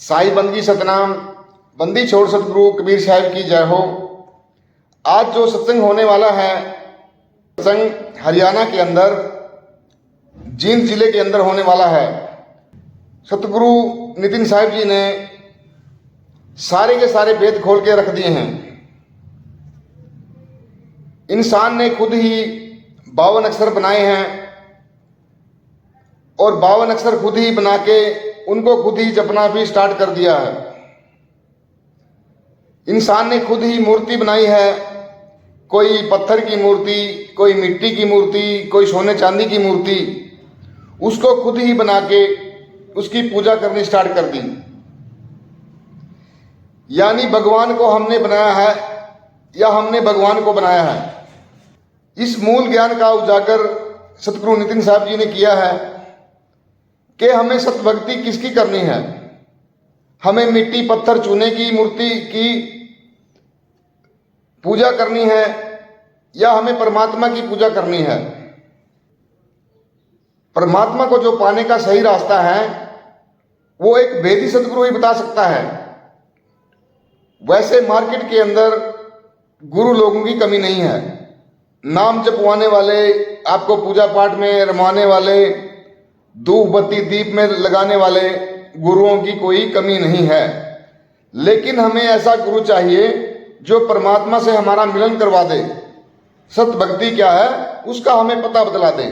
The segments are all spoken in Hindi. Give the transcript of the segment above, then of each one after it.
साई बंदगी सतनाम, बंदी छोड़ सतगुरु कबीर साहिब की जय हो। आज जो सत्संग होने वाला है, सत्संग हरियाणा के अंदर जींद जिले के अंदर होने वाला है। सतगुरु नितिन साहिब जी ने सारे के सारे वेद खोल के रख दिए हैं। इंसान ने खुद ही 52 अक्षर बनाए हैं और 52 अक्षर खुद ही बना के उनको खुद ही जपना भी स्टार्ट कर दिया है। इंसान ने खुद ही मूर्ति बनाई है, कोई पत्थर की मूर्ति, कोई मिट्टी की मूर्ति, कोई सोने चांदी की मूर्ति, उसको खुद ही बना के उसकी पूजा करनी स्टार्ट कर दी। यानी भगवान को हमने बनाया है या हमने भगवान को बनाया है। इस मूल ज्ञान का उजागर सतगुरु नितिन साहब जी ने किया है कि हमें सतभक्ति किसकी करनी है। हमें मिट्टी पत्थर चूने की मूर्ति की पूजा करनी है या हमें परमात्मा की पूजा करनी है। परमात्मा को जो पाने का सही रास्ता है वो एक वेदी सतगुरु ही बता सकता है। वैसे मार्केट के अंदर गुरु लोगों की कमी नहीं है। नाम जपवाने वाले, आपको पूजा पाठ में रमाने वाले, धूप बत्ती दीप में लगाने वाले गुरुओं की कोई कमी नहीं है। लेकिन हमें ऐसा गुरु चाहिए जो परमात्मा से हमारा मिलन करवा दे, सत भक्ति क्या है उसका हमें पता बतला दे।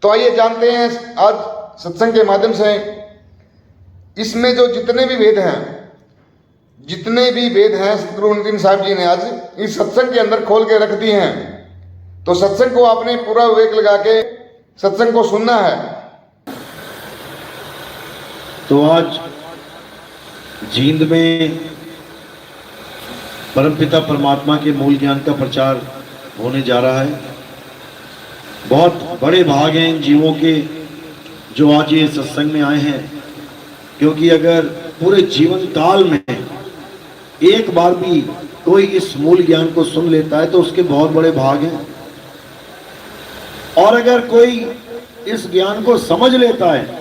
तो आइए जानते हैं आज सत्संग के माध्यम से इसमें जो जितने भी वेद हैं सतगुरु नितिन साहब जी ने आज इस सत्संग के अंदर खोल के रख दिए हैं। तो सत्संग को आपने पूरा विवेक लगा के सत्संग को सुनना है। तो आज जींद में परमपिता परमात्मा के मूल ज्ञान का प्रचार होने जा रहा है। बहुत बड़े भाग हैं इन जीवों के जो आज ये सत्संग में आए हैं, क्योंकि अगर पूरे जीवन काल में एक बार भी कोई इस मूल ज्ञान को सुन लेता है तो उसके बहुत बड़े भाग हैं। और अगर कोई इस ज्ञान को समझ लेता है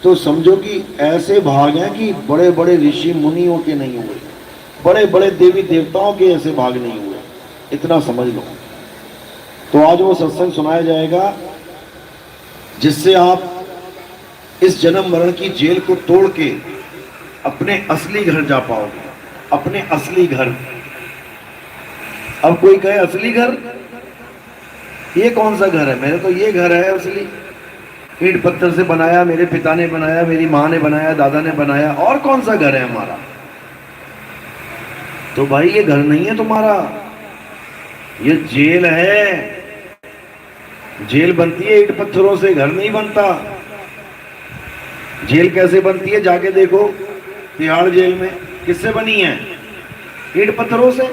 तो समझो कि ऐसे भाग हैं कि बड़े बड़े ऋषि मुनियों के नहीं हुए, बड़े बड़े देवी देवताओं के ऐसे भाग नहीं हुए, इतना समझ लो। तो आज वो सत्संग सुनाया जाएगा जिससे आप इस जन्म मरण की जेल को तोड़ के अपने असली घर जा पाओगे, अपने असली घर। अब कोई कहे असली घर, ये कौन सा घर है? मेरे तो ये घर है असली, ईंट पत्थर से बनाया, मेरे पिता ने बनाया, मेरी माँ ने बनाया, दादा ने बनाया, और कौन सा घर है हमारा? तो भाई ये घर नहीं है तुम्हारा, ये जेल है। जेल बनती है ईंट पत्थरों से, घर नहीं बनता। जेल कैसे बनती है जाके देखो, तिहाड़ जेल में किससे बनी है? ईंट पत्थरों से।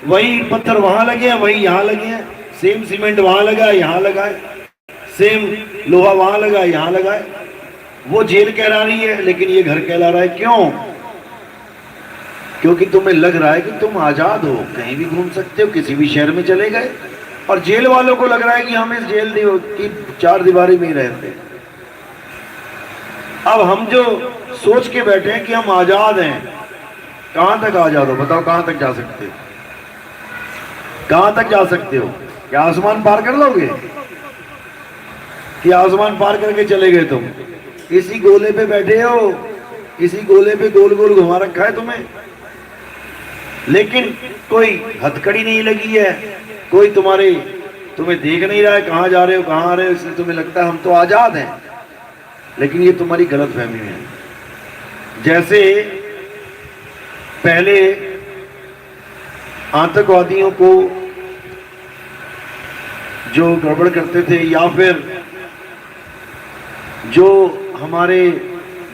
वही ईंट पत्थर वहां लगे हैं, वही यहां लगे हैं, सेम सीमेंट वहां लगा है, यहां लगा है, सेम लोहा वहां लगा है, यहां लगा है। वो जेल कहला रही है लेकिन ये घर कहला रहा है। क्यों? क्योंकि तुम्हें लग रहा है कि तुम आजाद हो, कहीं भी घूम सकते हो, किसी भी शहर में चले गए। और जेल वालों को लग रहा है कि हम इस जेल की 4 दीवारी में ही रहते हैं। अब हम जो सोच के बैठे हैं कि हम आजाद हैं, कहां तक आजाद हो? बताओ, कहां तक जा सकते हो? कहां तक जा सकते हो? क्या आसमान पार कर लोगे? कि आसमान पार करके चले गए तुम? इसी गोले पे बैठे हो, इसी गोले पे गोल गोल घुमा रखा है तुम्हें। लेकिन कोई हथकड़ी नहीं लगी है, कोई तुम्हें देख नहीं रहा है कहां जा रहे हो, कहां आ रहे हो, इसलिए तुम्हें लगता है हम तो आजाद हैं। लेकिन ये तुम्हारी गलतफहमी है। जैसे पहले आतंकवादियों को जो गड़बड़ करते थे, या फिर जो हमारे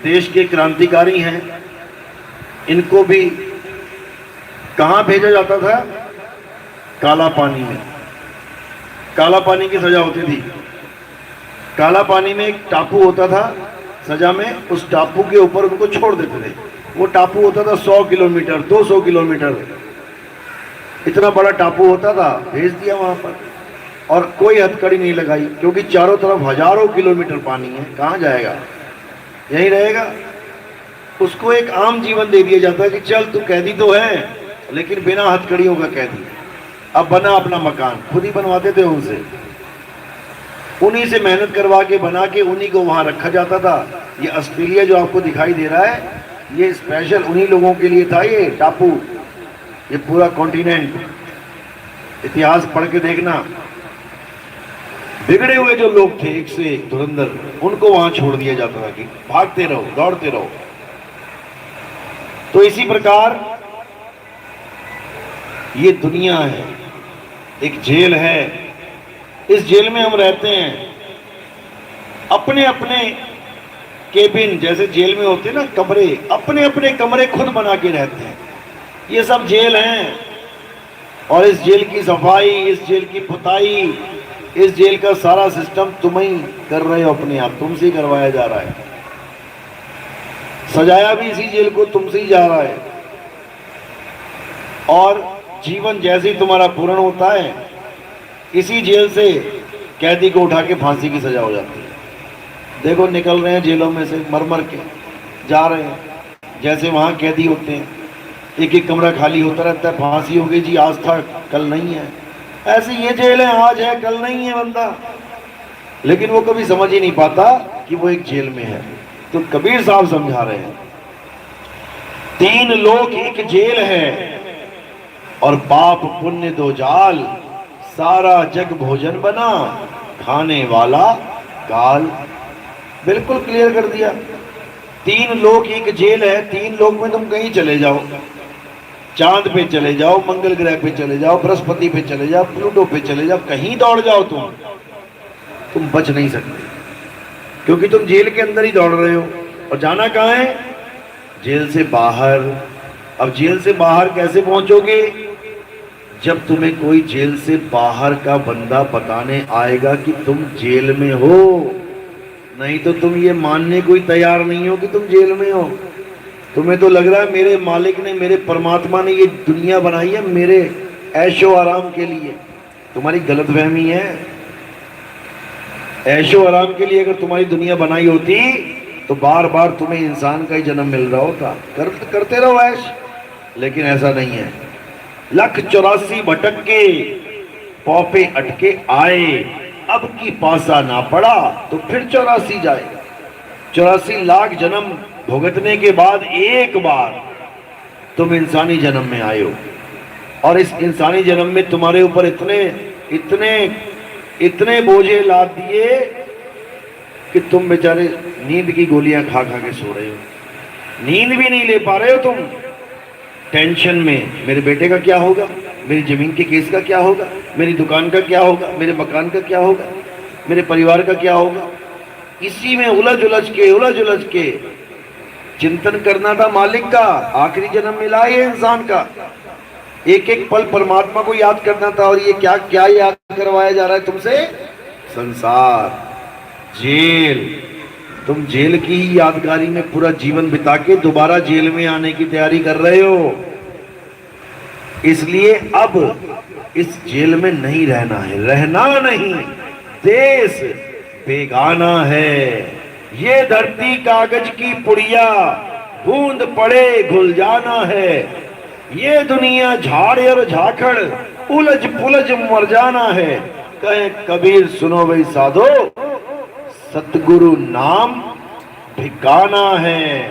देश के क्रांतिकारी हैं, इनको भी कहां भेजा जाता था? काला पानी में। काला पानी की सजा होती थी। काला पानी में एक टापू होता था सजा में, उस टापू के ऊपर उनको छोड़ देते थे। वो टापू होता था 100 किलोमीटर, 200 किलोमीटर, इतना बड़ा टापू होता था। भेज दिया वहां पर और कोई हथकड़ी नहीं लगाई, क्योंकि चारों तरफ हजारों किलोमीटर पानी है, कहां जाएगा? यहीं रहेगा। उसको एक आम जीवन दे दिया जाता है कि चल तू कैदी तो है लेकिन बिना हथकड़ियों का कैदी। अब बना अपना मकान, खुद ही बनवाते थे उनसे, उन्हीं से मेहनत करवा के बना के उन्हीं को वहां रखा जाता था। ये ऑस्ट्रेलिया जो आपको दिखाई दे रहा है, ये स्पेशल उन्हीं लोगों के लिए था। ये टापू, ये पूरा कॉन्टिनेंट, इतिहास पढ़ के देखना, बिगड़े हुए जो लोग थे एक से एक धुरंधर, उनको वहां छोड़ दिया जाता था कि भागते रहो, दौड़ते रहो। तो इसी प्रकार ये दुनिया है, एक जेल है। इस जेल में हम रहते हैं, अपने अपने केबिन, जैसे जेल में होते हैं ना कमरे, अपने अपने कमरे खुद बना के रहते हैं। ये सब जेल हैं। और इस जेल की सफाई, इस जेल की पुताई, इस जेल का सारा सिस्टम तुम ही कर रहे हो अपने आप, तुमसे ही करवाया जा रहा है। सजाया भी इसी जेल को तुमसे ही जा रहा है। और जीवन जैसे ही तुम्हारा पूर्ण होता है, इसी जेल से कैदी को उठा के फांसी की सजा हो जाती है। देखो निकल रहे हैं जेलों में से, मर मर के जा रहे हैं। जैसे वहां कैदी होते हैं, एक एक कमरा खाली होता रहता है, फांसी हो गई जी, आज था कल नहीं है। ऐसे ये जेल है, आज है कल नहीं है बंदा। लेकिन वो कभी समझ ही नहीं पाता कि वो एक जेल में है। तो कबीर साहब समझा रहे हैं, तीन लोक एक जेल है और पाप पुण्य दो जाल, सारा जग भोजन बना, खाने वाला काल। बिल्कुल क्लियर कर दिया। तीन लोक एक जेल है, तीन लोक में तुम कहीं चले जाओ, चांद पे चले जाओ, मंगल ग्रह पे चले जाओ, बृहस्पति पे चले जाओ, प्लूटो पे चले जाओ, कहीं दौड़ जाओ तुम बच नहीं सकते, क्योंकि तुम जेल के अंदर ही दौड़ रहे हो। और जाना कहाँ है? जेल से बाहर। अब जेल से बाहर कैसे पहुंचोगे? जब तुम्हें कोई जेल से बाहर का बंदा बताने आएगा कि तुम जेल में हो। नहीं तो तुम ये मानने कोई तैयार नहीं हो कि तुम जेल में हो। तुम्हें तो लग रहा है मेरे मालिक ने, मेरे परमात्मा ने ये दुनिया बनाई है मेरे ऐशो आराम के लिए। तुम्हारी गलतफहमी है। ऐशो आराम के लिए अगर तुम्हारी दुनिया बनाई होती तो बार बार तुम्हें इंसान का ही जन्म मिल रहा होता। करते रहो ऐश, लेकिन ऐसा नहीं है। 1,84 भटक के पौपे अटके आए, अब की पासा ना पड़ा तो फिर 84 जाए। 84 लाख जन्म भुगतने के बाद एक बार तुम इंसानी जन्म में आए हो। और इस इंसानी जन्म में तुम्हारे ऊपर इतने इतने इतने बोझे लाद दिए कि तुम बेचारे नींद की गोलियां खा खा के सो रहे हो, नींद भी नहीं ले पा रहे हो तुम। टेंशन में मेरे बेटे का क्या होगा, मेरी जमीन के केस का क्या होगा, मेरी दुकान का क्या होगा, मेरे मकान का क्या होगा, मेरे परिवार का क्या होगा। इसी में उलझ उलझ के चिंतन करना था मालिक का। आखिरी जन्म मिला है इंसान का, एक एक पल परमात्मा को याद करना था। और ये क्या क्या याद करवाया जा रहा है तुमसे? संसार, जेल। तुम जेल की ही यादगारी में पूरा जीवन बिता के दोबारा जेल में आने की तैयारी कर रहे हो। इसलिए अब इस जेल में नहीं रहना है, रहना नहीं। देश बेगाना है, ये धरती कागज की पुड़िया, बूंद पड़े घुल जाना है। ये दुनिया झाड़ और झाखड़, उलझ पुलझ मर जाना है। कहे कबीर सुनो भाई साधो, सतगुरु नाम ठिकाना है,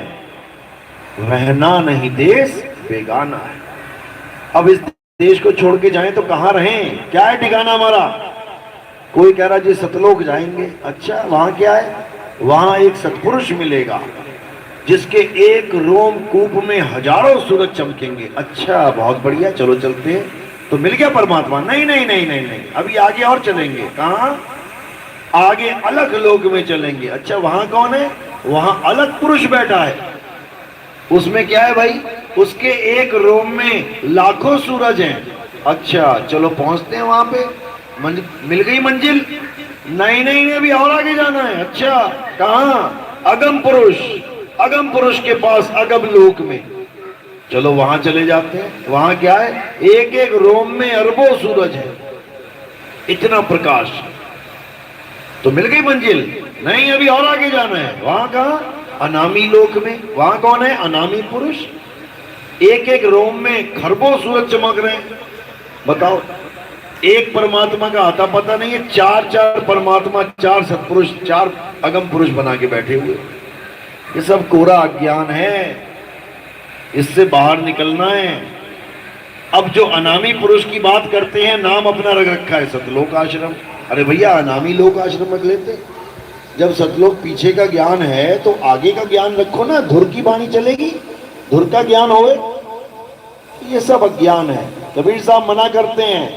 रहना नहीं देश बेगाना है। अब इस देश को छोड़ के जाएं तो कहां रहें? क्या है ठिकाना हमारा? कोई कह रहा जी सतलोक जाएंगे। अच्छा, वहां क्या है? वहां एक सत्पुरुष मिलेगा जिसके एक रोम कूप में हजारों सूरज चमकेंगे। अच्छा, बहुत बढ़िया, चलो चलते हैं। तो मिल गया परमात्मा? नहीं नहीं नहीं नहीं नहीं, अभी आगे और चलेंगे। कहां? आगे अलग लोक में चलेंगे। अच्छा, वहां कौन है? वहां अलग पुरुष बैठा है। उसमें क्या है भाई? उसके एक रोम में लाखों सूरज हैं। अच्छा, चलो पहुंचते हैं वहां पे। मिल गई मंजिल? नहीं नहीं, अभी और आगे जाना है। अच्छा, कहां? अगम पुरुष, अगम पुरुष के पास अगम लोक में। चलो वहां चले जाते हैं। वहां क्या है? एक एक रोम में अरबों सूरज है, इतना प्रकाश। तो मिल गई मंजिल? नहीं, अभी और आगे जाना है। वहां कहां? अनामी लोक में, वहां कौन है? अनामी पुरुष। एक एक रोम में खरबों सूरज चमक रहे हैं। बताओ, एक परमात्मा का आता पता नहीं है, चार चार परमात्मा, चार सत्पुरुष, चार अगम पुरुष बना के बैठे हुए। ये सब कोरा अज्ञान है, इससे बाहर निकलना है। अब जो अनामी पुरुष की बात करते हैं, नाम अपना रख रखा है सतलोक आश्रम। अरे भैया, अनामी लोक आश्रम रख लेते। जब सतलोक पीछे का ज्ञान है तो आगे का ज्ञान रखो ना, धुर की वाणी चलेगी, धुर का ज्ञान होए। ये सब अज्ञान है। कबीर साहब मना करते हैं,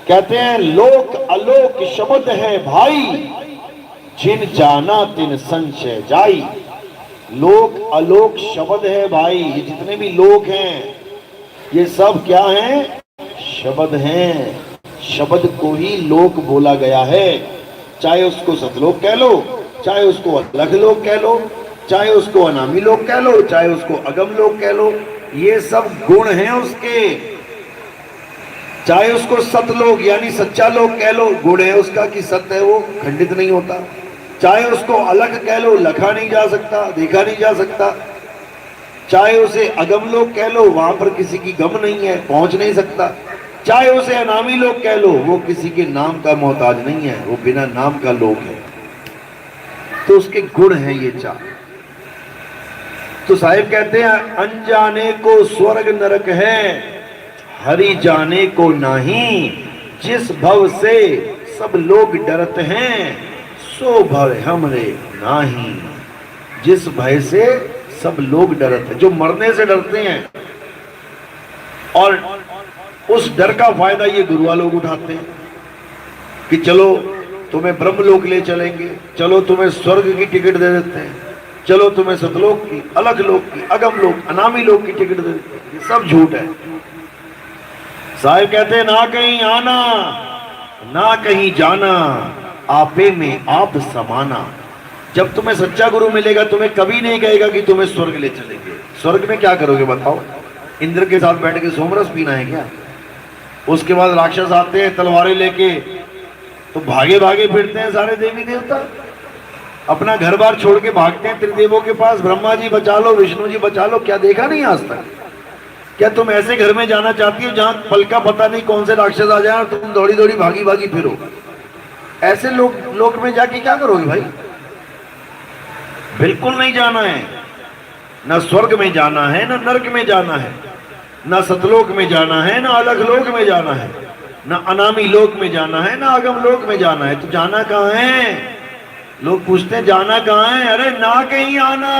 कहते हैं लोक अलोक शब्द है भाई, जिन जाना तिन संशय जाई। लोक अलोक शब्द है भाई, ये जितने भी लोक हैं ये सब क्या हैं? शब्द हैं। शब्द को ही लोक बोला गया है। चाहे उसको सतलोक कह लो, चाहे उसको अलग लोक कह लो, चाहे उसको अनामी लोक कह लो, चाहे उसको अगम लोक कह लो, ये सब गुण हैं उसके। चाहे उसको सतलोक यानी सच्चा लोक कह लो, गुण है उसका कि सत्य है, वो खंडित नहीं होता। चाहे उसको अलग कह लो, लखा नहीं जा सकता, देखा नहीं जा सकता। चाहे उसे अगम लोक कह लो, वहां पर किसी की गम नहीं है, पहुंच नहीं सकता। चाहे उसे अनामी लोक कह लो, वो किसी के नाम का मोहताज नहीं है, वो बिना नाम का लोक है। तो उसके गुण है ये चार। तो साहिब कहते हैं अनजाने को स्वर्ग नरक है, हरि जाने को नाही। जिस भव से सब लोग डरते हैं, सो भय हमरे नाही। जिस भय से सब लोग डरते हैं, जो मरने से डरते हैं, और उस डर का फायदा ये गुरुआ लोग उठाते हैं कि चलो तुम्हें ब्रह्मलोक ले चलेंगे, चलो तुम्हें स्वर्ग की टिकट दे देते हैं, चलो तुम्हें सतलोक की, अलग लोक की, अगम लोक, अनामी लोक की टिकट दे देते हैं। ये सब झूठ है। साहिब कहते हैं ना कहीं आना ना कहीं जाना, आपे में आप समाना। जब तुम्हें सच्चा गुरु मिलेगा, तुम्हें कभी नहीं कहेगा कि तुम्हें स्वर्ग ले चलेंगे। स्वर्ग में क्या करोगे बताओ? इंद्र के साथ बैठ के सोमरस पीना है क्या? उसके बाद राक्षस आते हैं तलवारें लेके, तो भागे भागे फिरते हैं सारे देवी देवता, अपना घर बार छोड़ के भागते हैं त्रिदेवों के पास, ब्रह्मा जी बचा लो, विष्णु जी बचा लो। क्या देखा नहीं आज तक? क्या तुम ऐसे घर में जाना चाहती हो जहां पल का पता नहीं कौन से राक्षस आ जाए और तुम दौड़ी दौड़ी भागी भागी फिरो? ऐसे लोक में जाके क्या करोगे भाई? बिल्कुल नहीं जाना है। ना स्वर्ग में जाना है, ना नरक में जाना है, ना सतलोक में जाना है, ना अलग लोक में जाना है, ना अनामी लोक में जाना है, ना अगम लोक में जाना है। तो जाना कहाँ है? लोग पूछते हैं जाना कहाँ है? अरे ना कहीं आना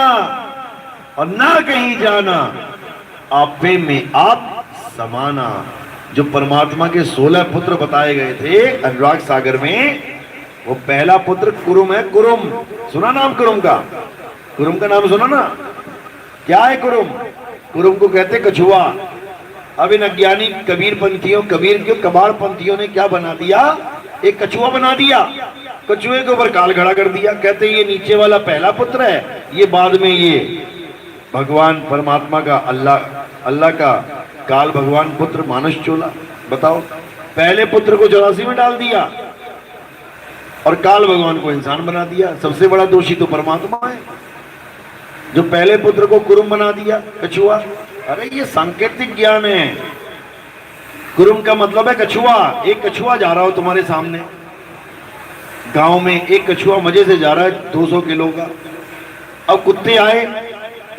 और ना कहीं जाना, आपे में आप समाना। जो परमात्मा के 16 पुत्र बताए गए थे अनुराग सागर में, वो पहला पुत्र कुरुम है। कुरुम सुना नाम कुरुम का? कुरुम का नाम सुना ना? क्या है कुरुम? कुरुम को कहते कछुआ। अब इन अज्ञानी कबीर पंथियों, कबीर के कबाड़ पंथियों ने क्या बना दिया? एक कछुआ बना दिया, कछुए के ऊपर काल खड़ा कर दिया। कहते ये नीचे वाला पहला पुत्र है, ये बाद में ये भगवान परमात्मा का अल्लाह का काल भगवान पुत्र मानस चोला। बताओ, पहले पुत्र को 84 में डाल दिया और काल भगवान को इंसान बना दिया। सबसे बड़ा दोषी तो परमात्मा है, जो पहले पुत्र को कुरुम बना दिया, कछुआ। अरे ये सांकेतिक ज्ञान है। कुरुम का मतलब है कछुआ। एक कछुआ जा रहा हो तुम्हारे सामने गांव में, एक कछुआ मजे से जा रहा है 200 किलो का। अब कुत्ते आए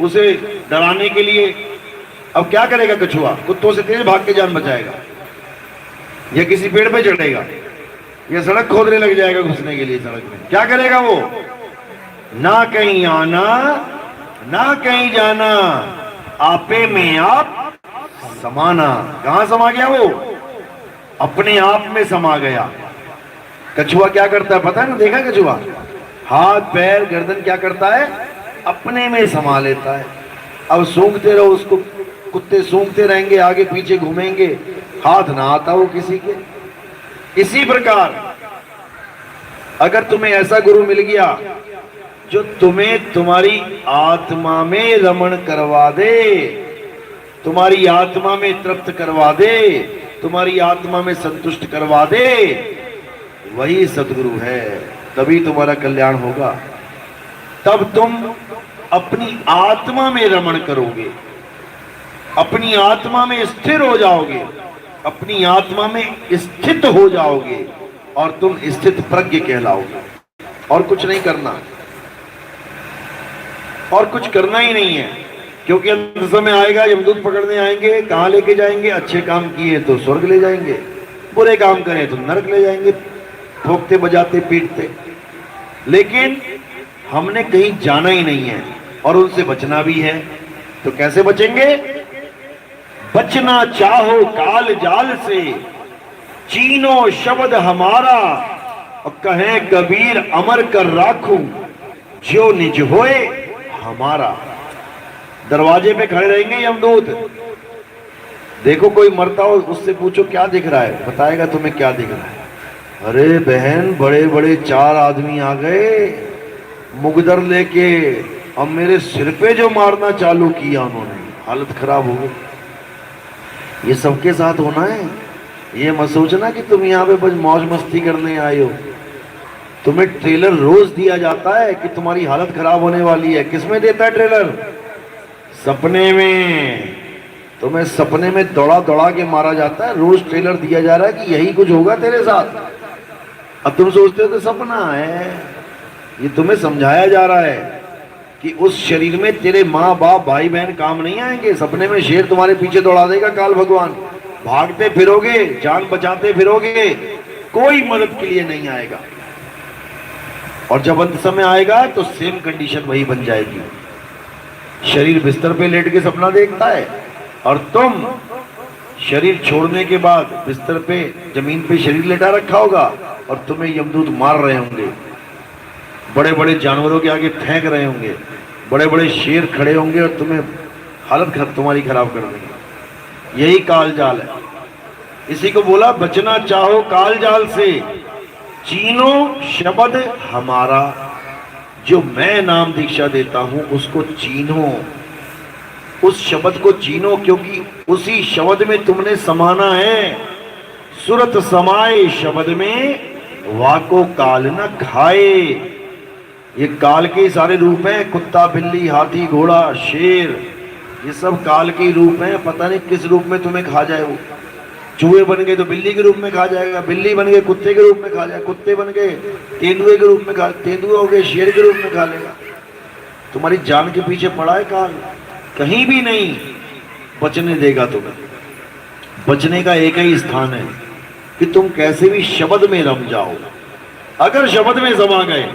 उसे डराने के लिए, अब क्या करेगा कछुआ? कुत्तों से तेज भाग के जान बचाएगा, या किसी पेड़ पे चढ़ेगा, या सड़क खोदने लग जाएगा घुसने के लिए सड़क में। क्या करेगा वो? ना कहीं आना ना कहीं जाना, आपे में आप समाना। कहां समा गया वो? अपने आप में समा गया। कछुआ क्या करता है पता है ना? देखा कछुआ? हाथ पैर गर्दन क्या करता है? अपने में समा लेता है। अब सूंघते रहो उसको, कुत्ते सूंघते रहेंगे, आगे पीछे घूमेंगे, हाथ ना आता हो किसी के। इसी प्रकार अगर तुम्हें ऐसा गुरु मिल गया जो तुम्हें तुम्हारी आत्मा में रमण करवा दे, तुम्हारी आत्मा में तृप्त करवा दे, तुम्हारी आत्मा में संतुष्ट करवा दे, वही सदगुरु है। तभी तुम्हारा कल्याण होगा। तब तुम अपनी आत्मा में रमण करोगे, अपनी आत्मा में स्थिर हो जाओगे, अपनी आत्मा में स्थित हो जाओगे और तुम स्थित प्रज्ञ कहलाओगे। और कुछ नहीं करना, और कुछ करना ही नहीं है, क्योंकि अंत समय आएगा, यमदूत पकड़ने आएंगे, कहां लेके जाएंगे? अच्छे काम किए तो स्वर्ग ले जाएंगे, बुरे काम करें तो नरक ले जाएंगे, ठोकते बजाते पीटते। लेकिन हमने कहीं जाना ही नहीं है और उनसे बचना भी है। तो कैसे बचेंगे? बचना चाहो काल जाल से, चीनो शब्द हमारा, और कहें कबीर अमर कर राखूं, जो निज होए हमारा। दरवाजे पे खड़े रहेंगे यमदूत, देखो कोई मरता हो, उससे पूछो क्या दिख रहा है, बताएगा तुम्हें क्या दिख रहा है। अरे बहन, बड़े बड़े 4 आदमी आ गए मुगदर लेके, अब मेरे सिर पे जो मारना चालू किया उन्होंने, हालत खराब हो गई। ये सबके साथ होना है। ये मत सोचना कि तुम यहाँ पे बस मौज मस्ती करने आए हो। तुम्हें ट्रेलर रोज दिया जाता है कि तुम्हारी हालत खराब होने वाली है। किसमें देता है ट्रेलर? सपने में। तुम्हें सपने में दौड़ा दौड़ा के मारा जाता है, रोज ट्रेलर दिया जा रहा है कि यही कुछ होगा तेरे साथ। अब तुम सोचते हो कि सपना है। ये तुम्हें समझाया जा रहा है कि उस शरीर में तेरे माँ बाप भाई बहन काम नहीं आएंगे। सपने में शेर तुम्हारे पीछे दौड़ा देगा काल भगवान, भागते फिरोगे, जान बचाते फिरोगे, कोई मदद के लिए नहीं आएगा। और जब अंत समय आएगा तो सेम कंडीशन वही बन जाएगी। शरीर बिस्तर पे लेट के सपना देखता है और तुम शरीर छोड़ने के बाद बिस्तर पे, जमीन पे शरीर लेटा रखा होगा और तुम्हें यमदूत मार रहे होंगे, बड़े बड़े जानवरों के आगे फेंक रहे होंगे, बड़े बड़े शेर खड़े होंगे और तुम्हें हालत तुम्हारी खराब कर देंगे। यही काल जाल है। इसी को बोला बचना चाहो काल जाल से, चीनो शब्द हमारा। जो मैं नाम दीक्षा देता हूं उसको चीनो, उस शब्द को चीनो, क्योंकि उसी शब्द में तुमने समाना है। सुरत समाए शब्द में, वाको काल न खाए। ये काल के सारे रूप हैं, कुत्ता बिल्ली हाथी घोड़ा शेर, ये सब काल के रूप हैं। पता नहीं किस रूप में तुम्हें खा जाए वो। चूहे बन गए तो बिल्ली के रूप में खा जाएगा, बिल्ली बन गए कुत्ते के रूप में खा जाएगा, कुत्ते बन गए तेंदुए के रूप में खा, तेंदुए हो गए शेर के रूप में खा लेगा। तुम्हारी जान के पीछे पड़ा है काल, कहीं भी नहीं बचने देगा तुम्हें। बचने का एक ही स्थान है कि तुम कैसे भी शब्द में रम जाओ। अगर शब्द में समा गए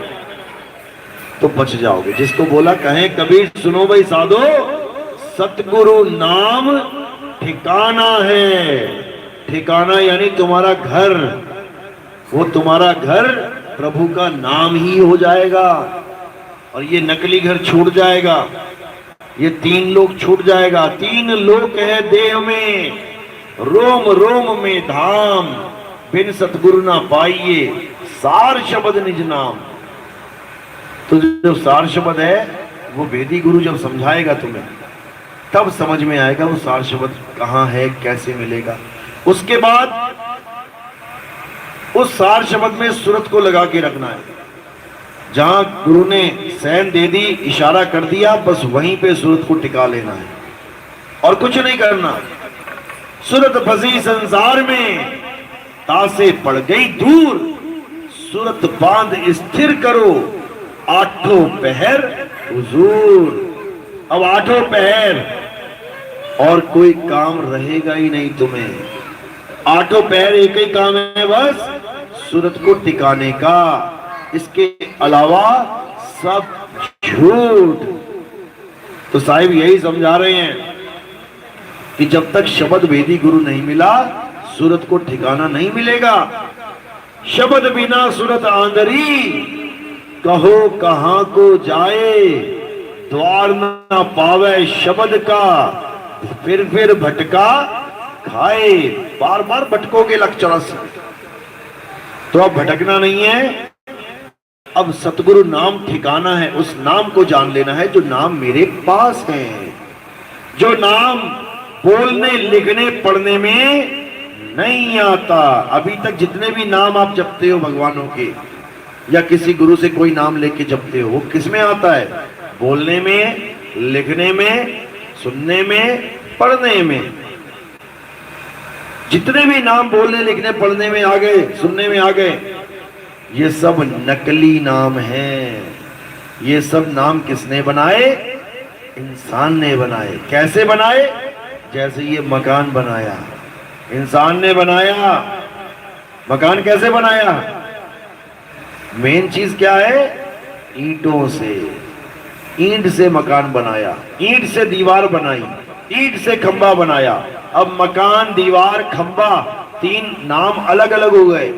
तो बच जाओगे। जिसको बोला कहें कबीर सुनो भाई साधो, सतगुरु नाम ठिकाना है। ठिकाना यानी तुम्हारा घर, वो तुम्हारा घर प्रभु का नाम ही हो जाएगा। और ये नकली घर छूट जाएगा, ये 3 लोक छूट जाएगा। 3 लोक है देह में, रोम रोम में धाम, बिन सतगुरु ना पाइए सार शब्द निज नाम। तो जो सार शब्द है वो वेदी गुरु जब समझाएगा तुम्हें, तब समझ में आएगा वो सार शब्द कहाँ है, कैसे मिलेगा। उसके बाद उस सार शब्द में सूरत को लगा के रखना है। जहां गुरु ने सैन दे दी, इशारा कर दिया, बस वहीं पे सूरत को टिका लेना है और कुछ नहीं करना। सूरत फंसी संसार में, तासे पड़ गई दूर, सूरत बांध स्थिर करो, 8 पहर हुजूर। अब 8 पहर और कोई काम रहेगा ही नहीं तुम्हें। 8 पहर एक ही काम है, बस सूरत को टिकाने का। इसके अलावा सब झूठ। तो साहिब यही समझा रहे हैं कि जब तक शब्द वेदी गुरु नहीं मिला, सूरत को ठिकाना नहीं मिलेगा। शब्द बिना सूरत आंदरी, कहो कहां को जाए, द्वार ना पावे शब्द का, फिर भटका खाए। बार बार भटकोगे लक्षण से, तो अब भटकना नहीं है। अब सतगुरु नाम ठिकाना है, उस नाम को जान लेना है जो नाम मेरे पास है। जो नाम बोलने लिखने पढ़ने में नहीं आता। अभी तक जितने भी नाम आप जपते हो भगवानों के, या किसी गुरु से कोई नाम लेके जपते हो, वो किस में आता है? बोलने में, लिखने में, सुनने में, पढ़ने में। जितने भी नाम बोलने, लिखने, पढ़ने में आ गए, सुनने में आ गए, ये सब नकली नाम हैं। ये सब नाम किसने बनाए? इंसान ने बनाए। कैसे बनाए? जैसे ये मकान बनाया, इंसान ने बनाया। मकान कैसे बनाया? मेन चीज क्या है? ईंटों से। ईंट से मकान बनाया, ईंट से दीवार बनाई, ईंट से खंबा बनाया। अब मकान, दीवार, खंबा, तीन नाम अलग अलग हो गए,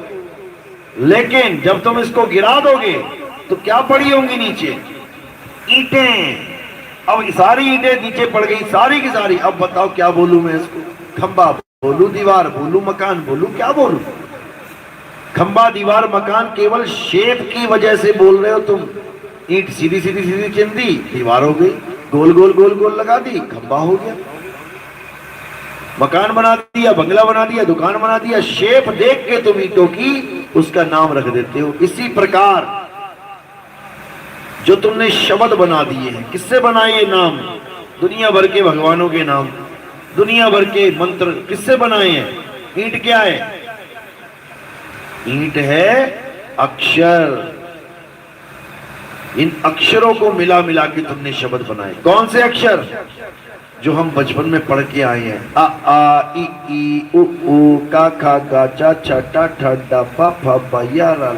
लेकिन जब तुम इसको गिरा दोगे तो क्या पड़ी होंगी नीचे? ईंटें। अब सारी ईंटें नीचे पड़ गई, सारी की सारी। अब बताओ क्या बोलूं मैं इसको? खंबा बोलूं, दीवार बोलूं, मकान बोलूं, क्या बोलूं? खंबा, दीवार, मकान केवल शेप की वजह से बोल रहे हो तुम। ईंट सीधी सीधी सीधी चिन दी, दीवार हो गई। गोल गोल गोल गोल लगा दी, खंबा हो गया। मकान बना दिया, बंगला बना दिया, दुकान बना दिया। शेप देख के तुम ईंटों की उसका नाम रख देते हो। इसी प्रकार जो तुमने शब्द बना दिए हैं, किससे बनाए ये नाम? दुनिया भर के भगवानों के नाम, दुनिया भर के मंत्र किससे बनाए हैं? ईंट क्या है? ईंट है अक्षर। इन अक्षरों को मिला मिला के तुमने शब्द बनाए। कौन से अक्षर? जो हम बचपन में पढ़ के आए हैं। अ आ इ ई उ ऊ का खा गा चा छा टा ठा डा पा फा बा या रा।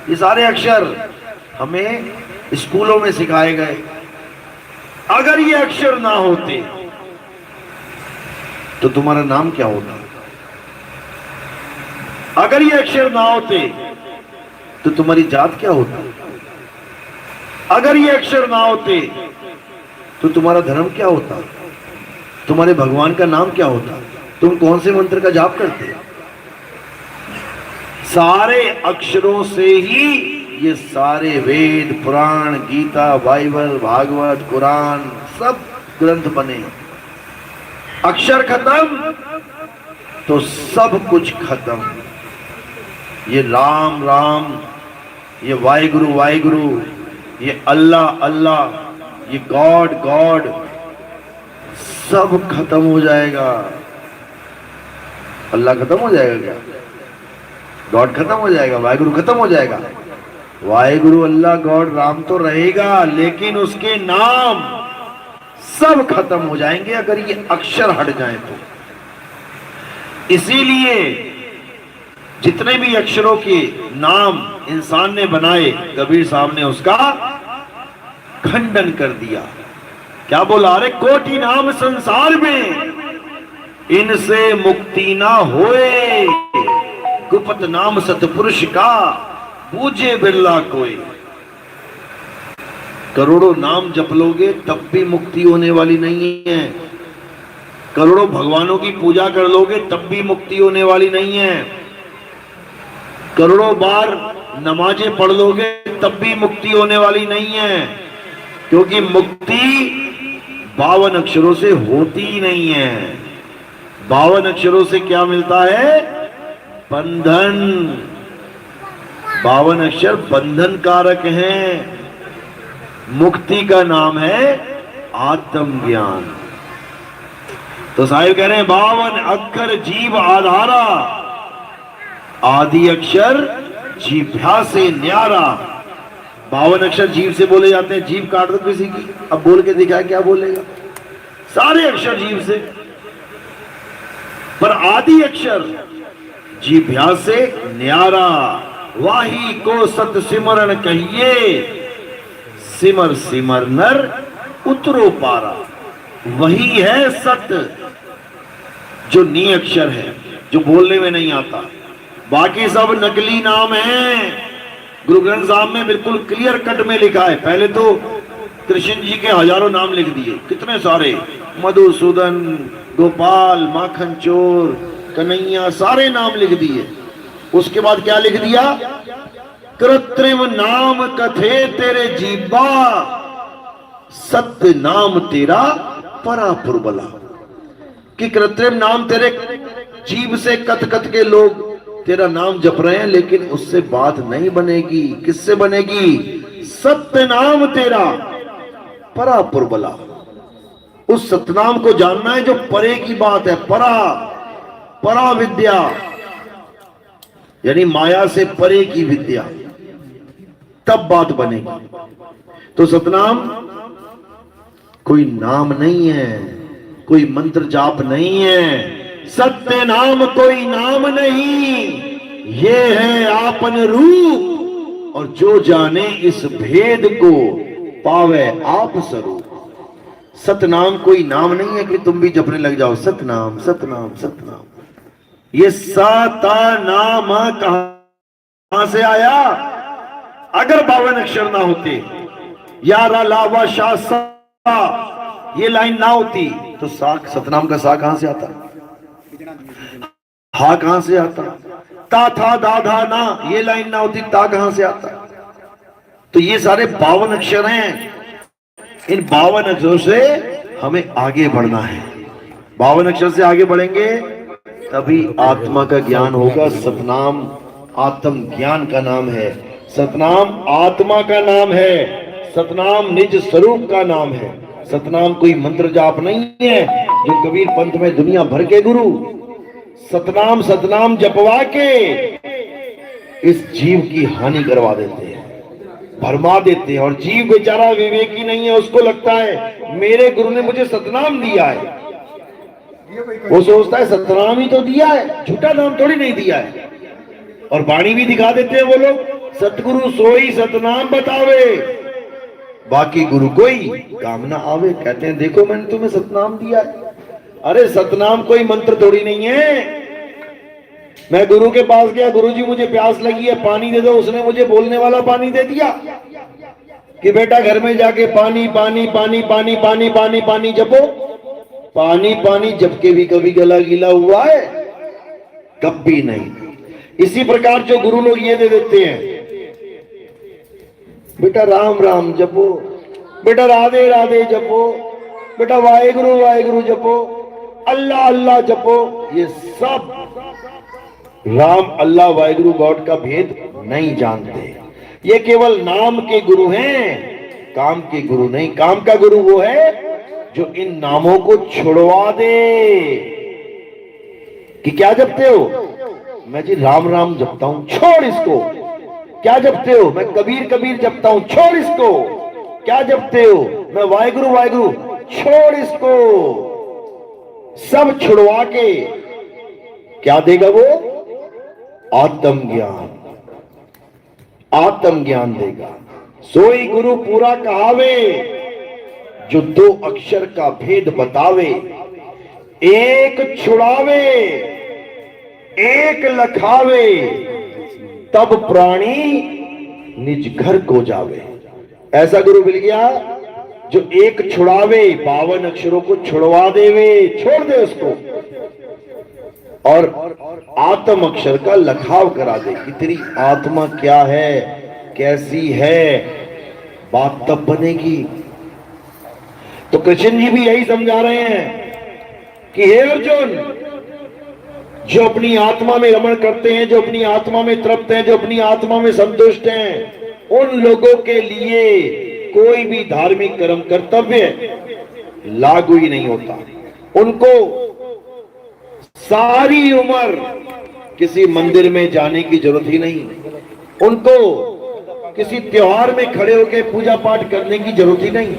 ये सारे अक्षर हमें स्कूलों में सिखाए गए। अगर ये अक्षर ना होते तो तुम्हारा नाम क्या होता? अगर ये अक्षर ना होते तो तुम्हारी जात क्या होती? अगर ये अक्षर ना होते तो तुम्हारा धर्म क्या होता? तुम्हारे भगवान का नाम क्या होता? तुम कौन से मंत्र का जाप करते? सारे अक्षरों से ही ये सारे वेद, पुराण, गीता, बाइबल, भागवत, कुरान सब ग्रंथ बने। अक्षर खत्म तो सब कुछ खत्म। ये राम राम, ये वाहिगुरु वाहिगुरु, ये अल्लाह अल्लाह, ये गॉड गॉड, सब खत्म हो जाएगा। अल्लाह खत्म हो जाएगा क्या? गॉड खत्म हो जाएगा? वाहिगुरु खत्म हो जाएगा? वाहिगुरु, अल्लाह, गॉड, राम तो रहेगा, लेकिन उसके नाम सब खत्म हो जाएंगे अगर ये अक्षर हट जाए तो। इसीलिए जितने भी अक्षरों के नाम इंसान ने बनाए, कबीर साहब ने उसका खंडन कर दिया। क्या बोला? अरे कोटि नाम संसार में, इनसे मुक्ति ना होए, गुप्त नाम सतपुरुष का, पूजे बिरला कोई। करोड़ों नाम जप लोगे तब भी मुक्ति होने वाली नहीं है। करोड़ों भगवानों की पूजा कर लोगे तब भी मुक्ति होने वाली नहीं है। करोड़ों बार नमाजें पढ़ लोगे तब भी मुक्ति होने वाली नहीं है, क्योंकि मुक्ति 52 अक्षरों से होती ही नहीं है। 52 अक्षरों से क्या मिलता है? बंधन। 52 अक्षर बंधन कारक हैं। मुक्ति का नाम है आत्मज्ञान। तो साहिब कह रहे हैं 52 अक्षर जीव आधारा, आदि अक्षर जीभ्या से न्यारा। 52 अक्षर जीव से बोले जाते हैं। जीभ काट दो किसी की, अब बोल के दिखाए क्या बोलेगा? सारे अक्षर जीव से, पर आदि अक्षर जीभ्या से न्यारा। वाही को सत सिमरन कहिए, सिमर सिमर नर उतरो पारा। वही है सत्य जो नी अक्षर है, जो बोलने में नहीं आता। बाकी सब नकली नाम हैं। गुरु ग्रंथ साहब में बिल्कुल क्लियर कट में लिखा है। पहले तो कृष्ण जी के हजारों नाम लिख दिए, कितने सारे, मधुसूदन, गोपाल, माखन चोर, कन्हैया, सारे नाम लिख दिए। उसके बाद क्या लिख दिया? कृत्रिम नाम कथे तेरे जीबा, सत्य नाम तेरा परापुर बला। कि कृत्रिम नाम तेरे जीव से कथ कथ के लोग तेरा नाम जप रहे हैं, लेकिन उससे बात नहीं बनेगी। किससे बनेगी? सत्य नाम तेरा परापुर बला। उस सतनाम को जानना है जो परे की बात है। परा विद्या यानी माया से परे की विद्या, तब बात बनेगी। तो सतनाम कोई नाम नहीं है, कोई मंत्र जाप नहीं है। सत्य नाम कोई नाम नहीं, ये है आपन रूप। और जो जाने इस भेद को, पावे आप स्वरूप। सतनाम कोई नाम नहीं है कि तुम भी जपने लग जाओ सतनाम सतनाम सतनाम। ये सता नाम कहां से आया? अगर 52 अक्षर ना होते, या रा ला वा शा सा, ये लाइन ना होती तो साख सतनाम का सा कहां से आता? हा कहां से आता? ता था दा धा ना, ये लाइन ना होती ता कहां से आता? तो ये सारे 52 अक्षर हैं। इन 52 अक्षरों से हमें आगे बढ़ना है। 52 अक्षर से आगे बढ़ेंगे तभी आत्मा का ज्ञान होगा। सतनाम आत्म ज्ञान का नाम है, सतनाम आत्मा का नाम है, सतनाम निज स्वरूप का नाम है। सतनाम कोई मंत्र जाप नहीं है जो कबीर पंथ में दुनिया भर के गुरु सतनाम जपवा के इस जीव की हानि करवा देते हैं, भरमा देते हैं। और जीव बेचारा विवेकी नहीं है, उसको लगता है मेरे गुरु ने मुझे सतनाम दिया है। वो सोचता है सतनाम ही तो दिया है, झूठा नाम थोड़ी नहीं दिया है। और वाणी भी दिखा देते हैं वो लोग, सतगुरु सोई सतनाम बतावे, बाकी गुरु कोई काम ना आवे। कहते हैं देखो मैंने तुम्हें सतनाम दिया है। अरे सतनाम कोई मंत्र थोड़ी नहीं है। मैं गुरु के पास गया, गुरुजी मुझे प्यास लगी है, पानी दे दो। उसने मुझे बोलने वाला पानी दे दिया कि बेटा घर में जाके पानी पानी पानी पानी पानी पानी पानी जपो। पानी पानी जप के भी कभी गला गीला हुआ है? कभी नहीं। इसी प्रकार जो गुरु लोग ये दे देते हैं, बेटा राम राम जपो, बेटा राधे राधे जपो, बेटा वाहेगुरु वाहेगुरु जपो, अल्लाह अल्लाह जपो। ये सब राम अल्लाह वाहेगुरु गॉड का भेद नहीं जानते। ये केवल नाम के गुरु हैं, काम के गुरु नहीं। काम का गुरु वो है जो इन नामों को छुड़वा दे। कि क्या जपते हो? मैं जी राम राम जपता हूं, छोड़ इसको। क्या जपते हो? मैं कबीर कबीर जपता हूं, छोड़ इसको। क्या जपते हो? मैं वाहेगुरु वाहेगुरु, छोड़ इसको। सब छुड़वा के क्या देगा वो? आत्म ज्ञान देगा। सोई गुरु पूरा कहावे, जो 2 अक्षर का भेद बतावे। एक छुड़ावे एक लखावे, तब प्राणी निज घर को जावे। ऐसा गुरु मिल गया जो एक छुड़ावे, 52 अक्षरों को छुड़वा देवे, छोड़ दे उसको, और आत्म अक्षर का लखाव करा दे कि तेरी आत्मा क्या है, कैसी है, बात तब बनेगी। तो कृष्ण जी भी यही समझा रहे हैं कि हे अर्जुन, जो अपनी आत्मा में रमण करते हैं, जो अपनी आत्मा में तृप्त हैं, जो अपनी आत्मा में संतुष्ट हैं, उन लोगों के लिए कोई भी धार्मिक कर्म कर्तव्य लागू ही नहीं होता। उनको सारी उम्र किसी मंदिर में जाने की जरूरत ही नहीं, उनको किसी त्योहार में खड़े होकर पूजा पाठ करने की जरूरत ही नहीं,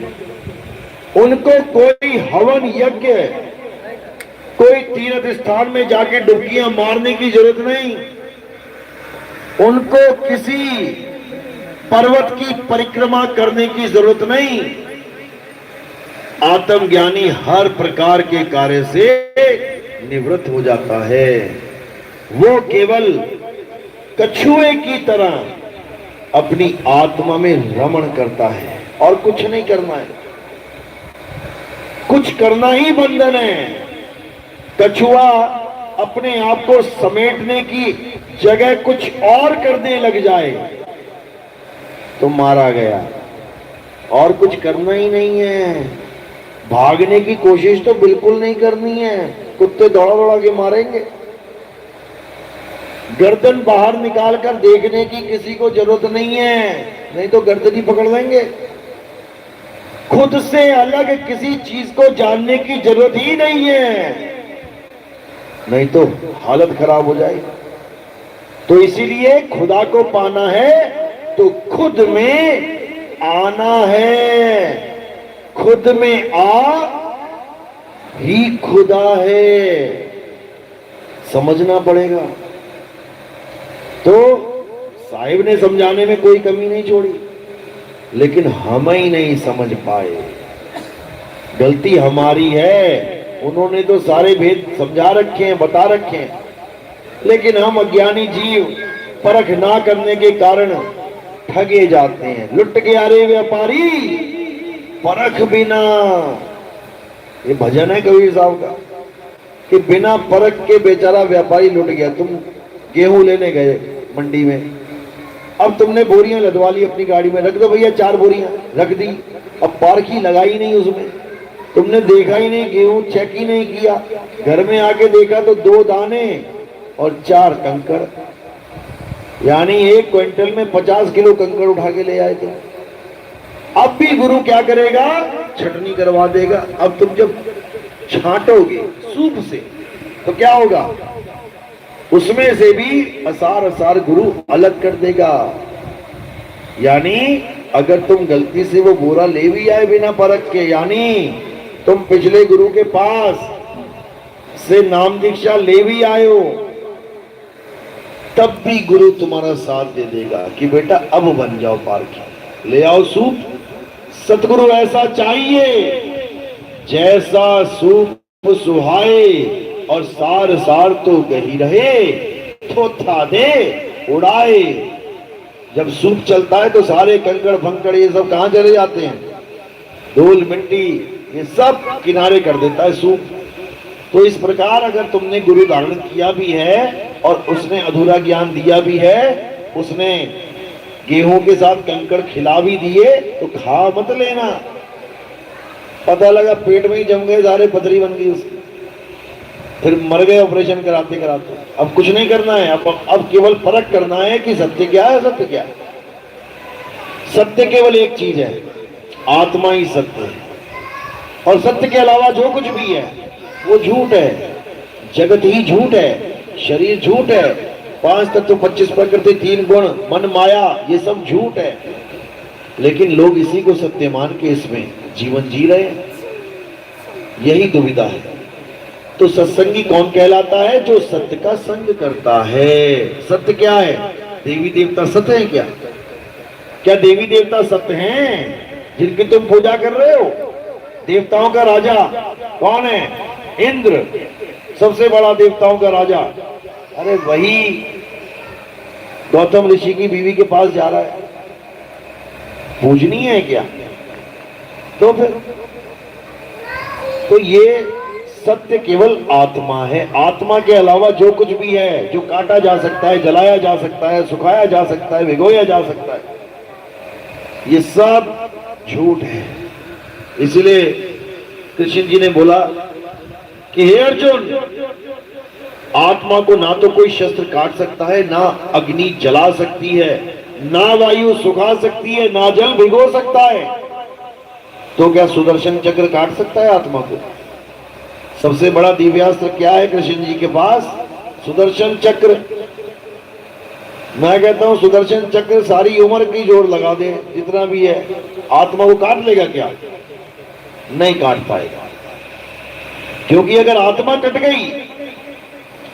उनको कोई हवन यज्ञ, कोई तीर्थ स्थान में जाके डुबकियां मारने की जरूरत नहीं, उनको किसी पर्वत की परिक्रमा करने की जरूरत नहीं। आत्मज्ञानी हर प्रकार के कार्य से निवृत्त हो जाता है। वो केवल कछुए की तरह अपनी आत्मा में रमण करता है और कुछ नहीं करना है। कुछ करना ही बंधन है। कछुआ अपने आप को समेटने की जगह कुछ और करने लग जाए तो मारा गया। और कुछ करना ही नहीं है। भागने की कोशिश तो बिल्कुल नहीं करनी है, कुत्ते दौड़ा दौड़ा के मारेंगे। गर्दन बाहर निकाल कर देखने की किसी को जरूरत नहीं है, नहीं तो गर्दन ही पकड़ लेंगे। खुद से अलग किसी चीज को जानने की जरूरत ही नहीं है, नहीं तो हालत खराब हो जाएगी। तो इसीलिए खुदा को पाना है तो खुद में आना है, खुद में आ ही खुदा है, समझना पड़ेगा। तो साहिब ने समझाने में कोई कमी नहीं छोड़ी, लेकिन हम ही नहीं समझ पाए, गलती हमारी है। उन्होंने तो सारे भेद समझा रखे हैं, बता रखे हैं, लेकिन हम अज्ञानी जीव परख ना करने के कारण ठगे जाते हैं। लुट गया रे व्यापारी परख बिना, ये भजन है कबीर साहब का, कि बिना परख के बेचारा व्यापारी लुट गया। तुम गेहूं लेने गए मंडी में, अब तुमने बोरियां लदवा ली अपनी गाड़ी में, रख दो भैया 4 बोरियां रख दी, अब पार्क ही लगाई नहीं उसमें, तुमने देखा ही नहीं, गेहूं चेक ही नहीं किया, घर में आके देखा तो 2 दाने और 4 कंकड़, यानी 1 क्विंटल में 50 किलो कंकड़ उठा के ले आए थे। अब भी गुरु क्या करेगा, छटनी करवा देगा। अब तुम जब छांटोगे सूप से तो क्या होगा, उसमें से भी असार असार गुरु अलग कर देगा। यानी अगर तुम गलती से वो बोरा ले भी आए बिना परख के, यानी तुम पिछले गुरु के पास से नाम दीक्षा ले भी आए हो, तब भी गुरु तुम्हारा साथ दे देगा कि बेटा अब बन जाओ पारखी, ले आओ सूप। सतगुरु ऐसा चाहिए जैसा सूप सुहाए और सार सार तो गही रहे, थोथा दे उड़ाए। जब सूप चलता है तो सारे कंकड़ फंकड़ ये सब कहां चले जाते हैं, धूल मिट्टी ये सब किनारे कर देता है सूप। तो इस प्रकार अगर तुमने गुरु धारण किया भी है और उसने अधूरा ज्ञान दिया भी है, उसने गेहूं के साथ कंकड़ खिला भी दिए, तो खा मत लेना। पता लगा पेट में ही जम गए, सारे पथरी बन गई उसकी, फिर मर गए ऑपरेशन कराते कराते। अब कुछ नहीं करना है, अब केवल परख करना है कि सत्य क्या है, सत्य क्या है। सत्य केवल एक चीज है, आत्मा ही सत्य है, और सत्य के अलावा जो कुछ भी है वो झूठ है। जगत ही झूठ है, शरीर झूठ है, 5 तत्व 25 प्रकृति 3 गुण मन माया ये सब झूठ है, लेकिन लोग इसी को सत्य मान के इसमें जीवन जी रहे हैं। यही दुविधा है। तो सत्संगी कौन कहलाता है, जो सत्य का संग करता है। सत्य क्या है, देवी देवता सत्य है क्या? क्या देवी देवता सत्य हैं जिनकी तुम पूजा कर रहे हो? देवताओं का राजा कौन है? इंद्र, सबसे बड़ा देवताओं का राजा। अरे वही गौतम ऋषि की बीवी के पास जा रहा है, पूजनी है क्या? तो फिर तो ये सत्य केवल आत्मा है। आत्मा के अलावा जो कुछ भी है, जो काटा जा सकता है, जलाया जा सकता है, सुखाया जा सकता है, भिगोया जा सकता है, ये सब झूठ है। इसलिए कृष्ण जी ने बोला कि हे अर्जुन, आत्मा को ना तो कोई शस्त्र काट सकता है, ना अग्नि जला सकती है, ना वायु सुखा सकती है, ना जल भिगो सकता है। तो क्या सुदर्शन चक्र काट सकता है आत्मा को? सबसे बड़ा दिव्यास्त्र क्या है कृष्ण जी के पास? सुदर्शन चक्र। मैं कहता हूं सुदर्शन चक्र सारी उम्र की जोर लगा दे, जितना भी है, आत्मा को काट लेगा क्या? नहीं काट पाएगा, क्योंकि अगर आत्मा कट गई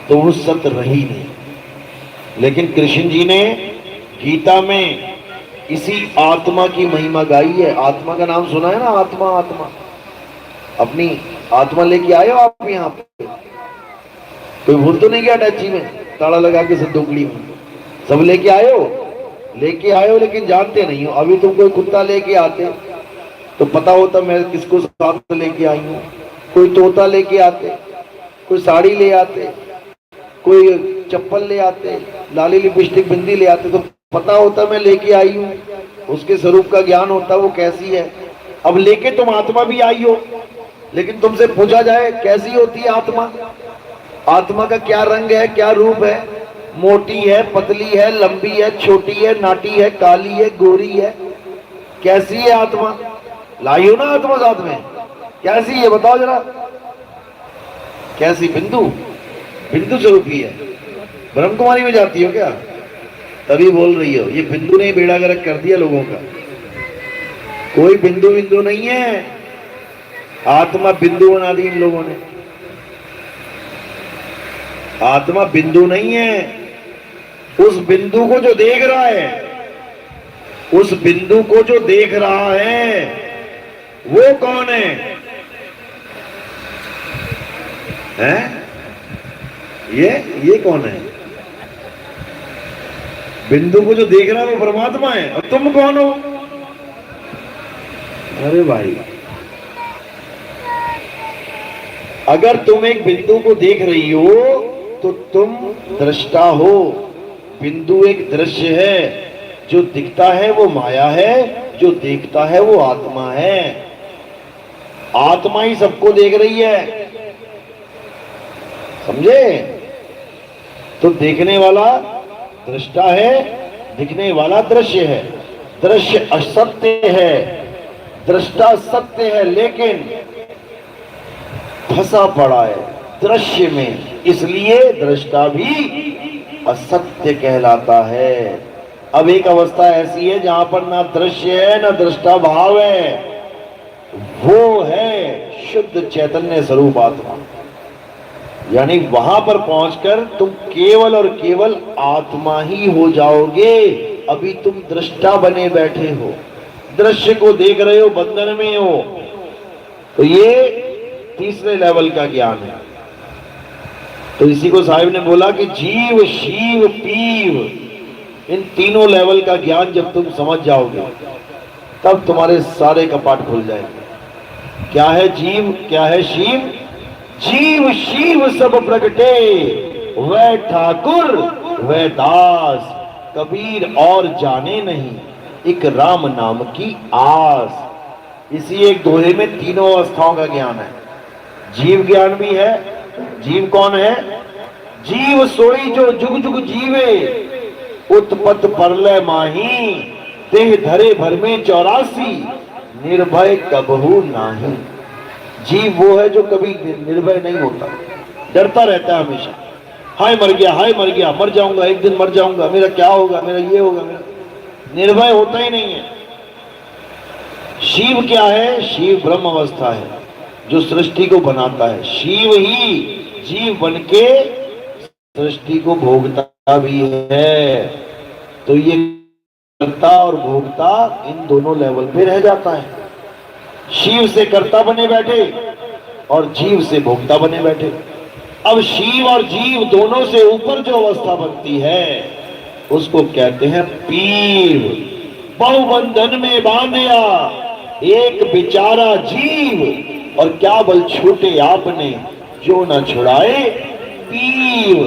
तो वो सत्य रही नहीं। लेकिन कृष्ण जी ने गीता में इसी आत्मा की महिमा गाई है। आत्मा का नाम सुना है ना? आत्मा, आत्मा, अपनी आत्मा लेके आए हो आप यहाँ पे? कोई भूल तो नहीं गया टैची में ताला लगा के संदूकड़ी में? सब लेके आए हो? लेके आए हो, लेकिन जानते नहीं हो। अभी तुम कोई कुत्ता लेके आते तो पता होता मैं किसको साथ लेके आई हूँ। कोई तोता लेके आते, कोई साड़ी ले आते, कोई चप्पल ले आते, लाली लिपस्टिक बिंदी ले आते, तो पता होता मैं लेके आई हूँ। उसके स्वरूप का ज्ञान होता वो कैसी है। अब लेके तुम आत्मा भी आई हो, लेकिन तुमसे पूछा जाए कैसी होती है आत्मा, आत्मा का क्या रंग है, क्या रूप है, मोटी है, पतली है, लंबी है, छोटी है, नाटी है, काली है, गोरी है, कैसी है आत्मा? लाई हो ना आत्मा साथ में, कैसी है बताओ जरा, कैसी? बिंदु, बिंदु स्वरूपी है। ब्रह्म कुमारी में जाती हो क्या? तभी बोल रही हो। ये बिंदु ने बेड़ा गर्क कर दिया लोगों का। कोई बिंदु बिंदु नहीं है, आत्मा बिंदु बना दी इन लोगों ने। आत्मा बिंदु नहीं है। उस बिंदु को जो देख रहा है, उस बिंदु को जो देख रहा है वो कौन है? हैं? ये कौन है? बिंदु को जो देख रहा है वो परमात्मा है। और तुम कौन हो? अरे भाई, अगर तुम एक बिंदु को देख रही हो तो तुम दृष्टा हो। बिंदु एक दृश्य है, जो दिखता है वो माया है, जो देखता है वो आत्मा है। आत्मा ही सबको देख रही है, समझे? तो देखने वाला दृष्टा है, दिखने वाला दृश्य है। दृश्य असत्य है, दृष्टा सत्य है, लेकिन फंसा पड़ा है दृश्य में, इसलिए दृष्टा भी असत्य कहलाता है। अब एक अवस्था ऐसी है जहां पर ना दृश्य है ना दृष्टा भाव है, वो है शुद्ध चैतन्य स्वरूप आत्मा। यानी वहां पर पहुंचकर तुम केवल और केवल आत्मा ही हो जाओगे। अभी तुम दृष्टा बने बैठे हो, दृश्य को देख रहे हो, बंधन में हो। तो ये तीसरे लेवल का ज्ञान है। तो इसी को साहिब ने बोला कि जीव, शिव, पीव, इन तीनों लेवल का ज्ञान जब तुम समझ जाओगे तब तुम्हारे सारे कपाट खुल जाएंगे। क्या है जीव, क्या है शिव? जीव शिव सब प्रगटे, वह ठाकुर वह दास, कबीर और जाने नहीं, एक राम नाम की आस। इसी एक दोहे में तीनों अवस्थाओं का ज्ञान है। जीव ज्ञान भी है। जीव कौन है? जीव सोई जो जुग जुग जीवे, उत्पत परलय माही, देह धरे भर में 84, निर्भय कबहू नाही। जीव वो है जो कभी निर्भय नहीं होता, डरता रहता है हमेशा। हाय मर गया, हाय मर गया, मर जाऊंगा, एक दिन मर जाऊंगा, मेरा क्या होगा, मेरा ये होगा, मेरा। निर्भय होता ही नहीं है। शिव क्या है? शिव ब्रह्म अवस्था है, जो सृष्टि को बनाता है। शिव ही जीव बनके सृष्टि को भोगता भी है। तो ये कर्ता और भोगता इन दोनों लेवल पे रह जाता है। शिव से कर्ता बने बैठे और जीव से भोक्ता बने बैठे। अब शिव और जीव दोनों से ऊपर जो अवस्था बनती है उसको कहते हैं पीव। बहुबंधन में बांधिया एक बेचारा जीव, और क्या बल छूटे आपने जो न छुड़ाए पीव।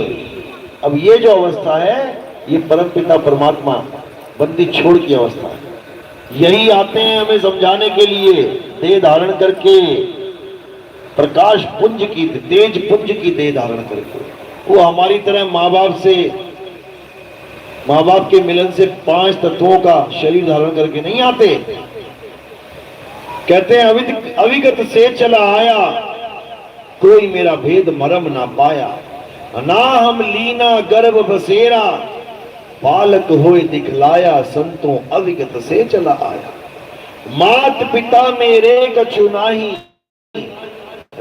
अब ये जो अवस्था है ये परमपिता परमात्मा बंदी छोड़ की अवस्था है। यही आते हैं हमें समझाने के लिए, देह धारण करके, प्रकाश पुंज की, तेज पुंज की देह धारण करके। वो हमारी तरह माँ बाप के मिलन से 5 तत्वों का शरीर धारण करके नहीं आते। कहते हैं अविगत से चला आया, कोई मेरा भेद मरम ना पाया। ना हम लीना गर्भ बसेरा, बालक होए दिखलाया, संतों अविगत से चला आया। मात पिता मेरे कछु नाही,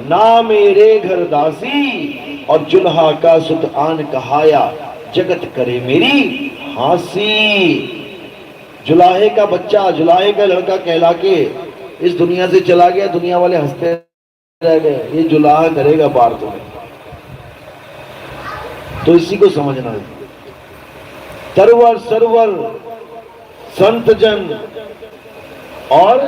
ना मेरे घर दासी, और जुल्हा का सुत आन कहाया, जगत करे मेरी हासी। जुलाहे का बच्चा, जुलाहे का लड़का कहला के इस दुनिया से चला गया। दुनिया वाले हंसते रह गए, ये जुलाहा करेगा पार तुम्हें। तो इसी को समझना है। तरवर सरवर संत जन, और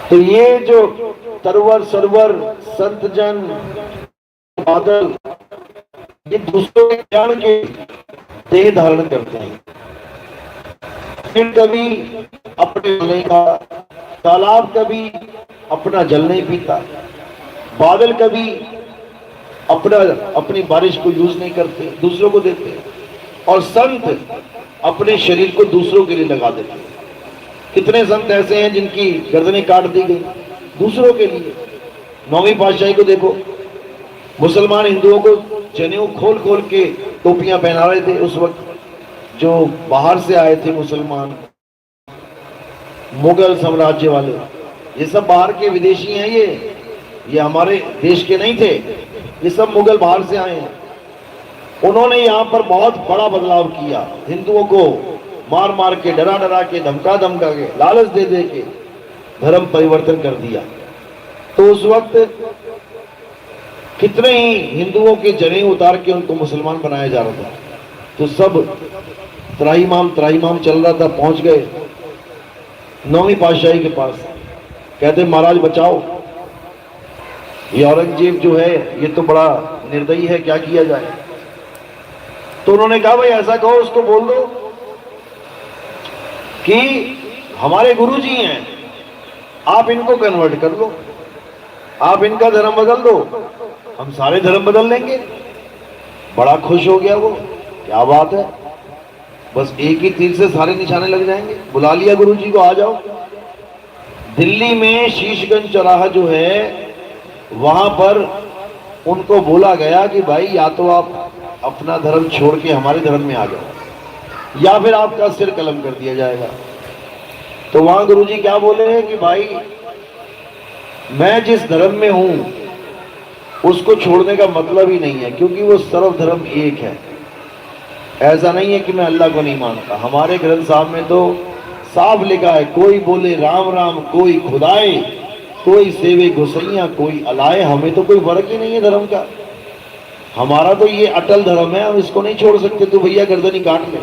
तो ये जो तरवर सरवर संत जन बादल, ये दूसरों के ज्ञान के देह धारण करते हैं। फिर कभी अपने जल नहीं खाता, तालाब कभी अपना जल नहीं पीता, बादल कभी अपनी बारिश को यूज नहीं करते, दूसरों को देते। और संत अपने शरीर को दूसरों के लिए लगा देते। कितने संत ऐसे हैं जिनकी गर्दनें काट दी गई दूसरों के लिए। 9वीं पातशाही को देखो, मुसलमान हिंदुओं को जनेऊ खोल खोल के टोपियां पहना रहे थे उस वक्त। जो बाहर से आए थे मुसलमान, मुगल साम्राज्य वाले, ये सब बाहर के विदेशी हैं। ये हमारे देश के नहीं थे, ये सब मुगल बाहर से आए हैं। उन्होंने यहाँ पर बहुत बड़ा बदलाव किया। हिंदुओं को मार मार के, डरा डरा के, धमका धमका के, लालच दे दे के धर्म परिवर्तन कर दिया। तो उस वक्त कितने ही हिंदुओं के जनेऊ उतार के उनको मुसलमान बनाया जा रहा था। तो सब त्राहिमाम चल रहा था। पहुंच गए 9वीं पातशाही के पास, कहते महाराज बचाओ, ये औरंगजेब जो है ये तो बड़ा निर्दयी है, क्या किया जाए। तो उन्होंने कहा भाई ऐसा कहो, उसको बोल दो कि हमारे गुरुजी हैं, आप इनको कन्वर्ट कर लो, आप इनका धर्म बदल दो, हम सारे धर्म बदल लेंगे। बड़ा खुश हो गया वो, क्या बात है, बस एक ही तीर से सारे निशाने लग जाएंगे। बुला लिया गुरुजी को, आ जाओ। दिल्ली में शीशगंज चौराहा जो है वहां पर उनको बोला गया कि भाई या तो आप अपना धर्म छोड़ के हमारे धर्म में आ जाओ या फिर आपका सिर कलम कर दिया जाएगा। तो वहां गुरुजी क्या बोले हैं कि भाई मैं जिस धर्म में हूं उसको छोड़ने का मतलब ही नहीं है, क्योंकि वो सर्वधर्म एक है। ऐसा नहीं है कि मैं अल्लाह को नहीं मानता। हमारे ग्रंथ साहब में तो साफ लिखा है, कोई बोले राम राम, कोई खुदाए, कोई सेवे गुसैया, कोई अलाए। हमें तो कोई फर्क ही नहीं है धर्म का। हमारा तो ये अटल धर्म है, हम इसको नहीं छोड़ सकते। तो भैया गर्दन ही काट ले।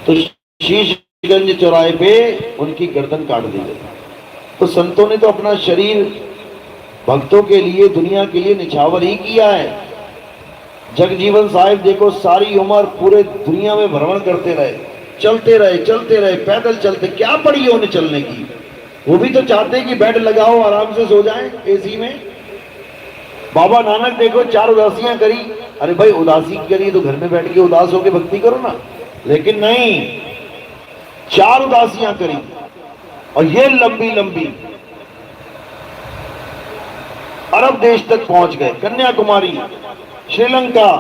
तो शीशगंज चौराहे पे उनकी गर्दन काट दी गई। तो संतों ने तो अपना शरीर भक्तों के लिए, दुनिया के लिए निछावर ही किया है। जगजीवन साहिब देखो, सारी उम्र पूरे दुनिया में भ्रमण करते रहे, चलते रहे, पैदल चलते। क्या पड़ी है उन्हें चलने की? वो भी तो चाहते कि बेड लगाओ, आराम से सो जाएं एसी में। बाबा नानक देखो, 4 उदासियां करी। अरे भाई उदासी करी तो घर में बैठ के उदास होकर भक्ति करो ना, लेकिन नहीं, 4 उदासियां करी। और ये लंबी लंबी अरब देश तक पहुंच गए, कन्याकुमारी, श्रीलंका,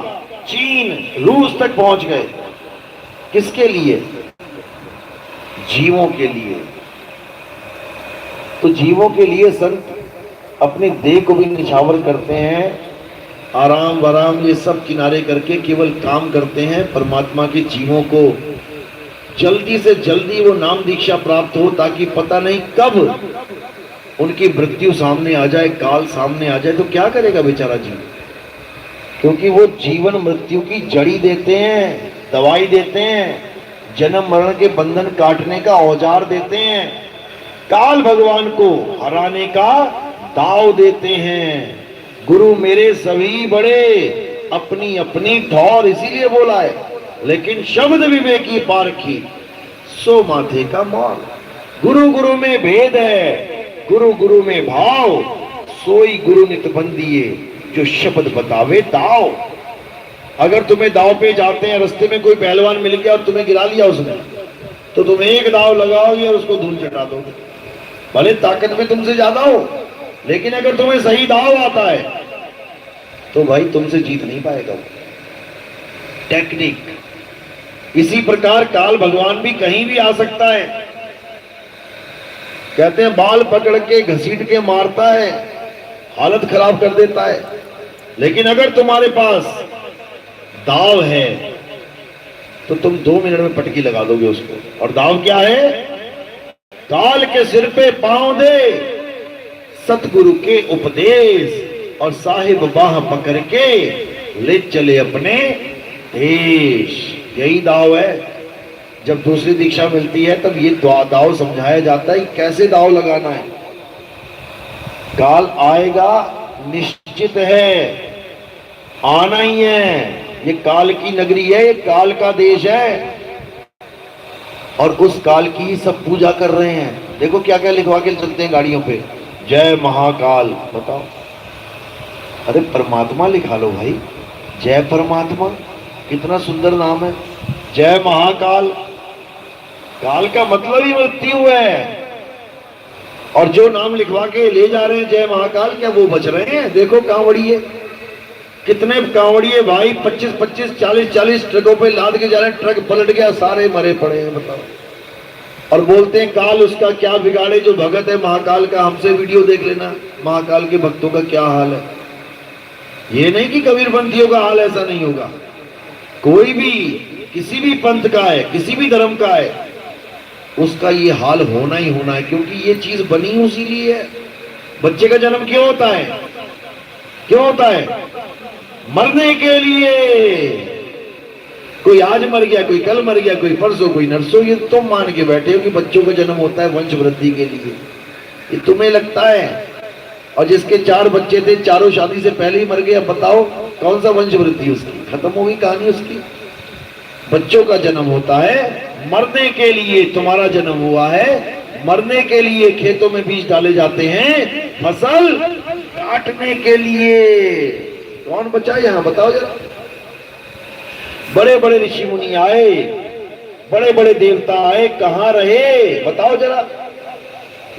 चीन, रूस तक पहुंच गए। किसके लिए? जीवों के लिए। तो जीवों के लिए संत अपनी देह को भी निछावर करते हैं, आराम वराम ये सब किनारे करके केवल काम करते हैं परमात्मा के जीवों को जल्दी से जल्दी वो नाम दीक्षा प्राप्त हो, ताकि पता नहीं कब उनकी मृत्यु सामने आ जाए, काल सामने आ जाए। तो क्या करेगा बेचारा जीव? क्योंकि वो जीवन मृत्यु की जड़ी देते हैं, दवाई देते हैं, जन्म मरण के बंधन काटने का औजार देते हैं, काल भगवान को हराने का दाव देते हैं। गुरु मेरे सभी बड़े, अपनी अपनी ठौर, इसीलिए बोला है। लेकिन शब्द विवेकी पारखी, सो माथे का मौल। गुरु गुरु में भेद है, गुरु गुरु में भाव, सोई गुरु नित बंदिए, जो शब्द बतावे दाव। अगर तुम्हें दाव पे जाते हैं, रास्ते में कोई पहलवान मिल गया और तुम्हें गिरा लिया उसने, तो तुम एक दाव लगाओगे और उसको धूल चटा दोगे, भले ताकत में तुमसे ज्यादा हो। लेकिन अगर तुम्हें सही दाव आता है तो भाई तुमसे जीत नहीं पाएगा वो। टेक्निक। इसी प्रकार काल भगवान भी कहीं भी आ सकता है। कहते हैं बाल पकड़ के घसीट के मारता है, हालत खराब कर देता है। लेकिन अगर तुम्हारे पास दाव है तो तुम 2 मिनट में पटकी लगा दोगे उसको। और दाव क्या है? काल के सिर पे पांव दे, सतगुरु के उपदेश, और साहिब बाह पकड़ के ले चले अपने देश। यही दाव है। जब दूसरी दीक्षा मिलती है तब ये दाव समझाया जाता है कैसे दाव लगाना है। काल आएगा, निश्चित है, आना ही है। ये काल की नगरी है, ये काल का देश है, और उस काल की सब पूजा कर रहे हैं। देखो क्या क्या लिखवा के चलते हैं गाड़ियों पे, जय महाकाल। बताओ, अरे परमात्मा लिखा लो भाई, जय परमात्मा, कितना सुंदर नाम है। जय महाकाल, काल का मतलब ही मृत्यु है। और जो नाम लिखवा के ले जा रहे हैं जय महाकाल, क्या वो बच रहे हैं? देखो कांवड़िए, कितने कांवड़िए भाई 25-25, 40-40 ट्रकों पे लाद के जा रहे हैं, ट्रक पलट गया, सारे मरे पड़े हैं, बताओ। और बोलते हैं काल उसका क्या बिगाड़े जो भगत है महाकाल का। हमसे वीडियो देख लेना महाकाल के भक्तों का क्या हाल है। ये नहीं कि कबीरपंथियों का हाल ऐसा नहीं होगा, कोई भी किसी भी पंथ का है, किसी भी धर्म का है, उसका ये हाल होना ही होना है, क्योंकि ये चीज बनी उसी लिए है। बच्चे का जन्म क्यों होता है? क्यों होता है? मरने के लिए। कोई आज मर गया, कोई कल मर गया, कोई परसों, कोई नरसों। ये तुम मान के बैठे हो कि बच्चों का जन्म होता है वंश वृद्धि के लिए, ये तुम्हें लगता है। और जिसके 4 बच्चे थे, चारों शादी से पहले ही मर गए, अब बताओ कौन सा वंश वृद्धि उसकी? खत्म हो गई कहानी उसकी। बच्चों का जन्म होता है मरने के लिए। तुम्हारा जन्म हुआ है मरने के लिए। खेतों में बीज डाले जाते हैं फसल काटने के लिए। कौन बचा यहां बताओ जरा? बड़े बड़े ऋषि मुनि आए, बड़े बड़े देवता आए, कहां रहे बताओ जरा?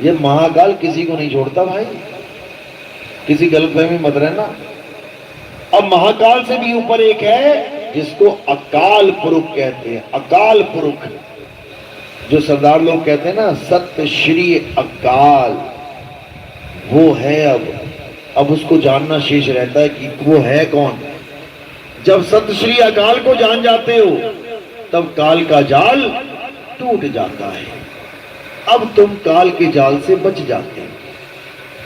ये महाकाल किसी को नहीं छोड़ता भाई, किसी गलतफहमी मत रहना। अब महाकाल से भी ऊपर एक है जिसको अकाल पुरुष कहते हैं। अकाल पुरुष, जो सरदार लोग कहते हैं ना, सत्य श्री अकाल, वो है। अब उसको जानना शेष रहता है कि वो है कौन। जब सत्य श्री अकाल को जान जाते हो तब काल का जाल टूट जाता है। अब तुम काल के जाल से बच जाते हो।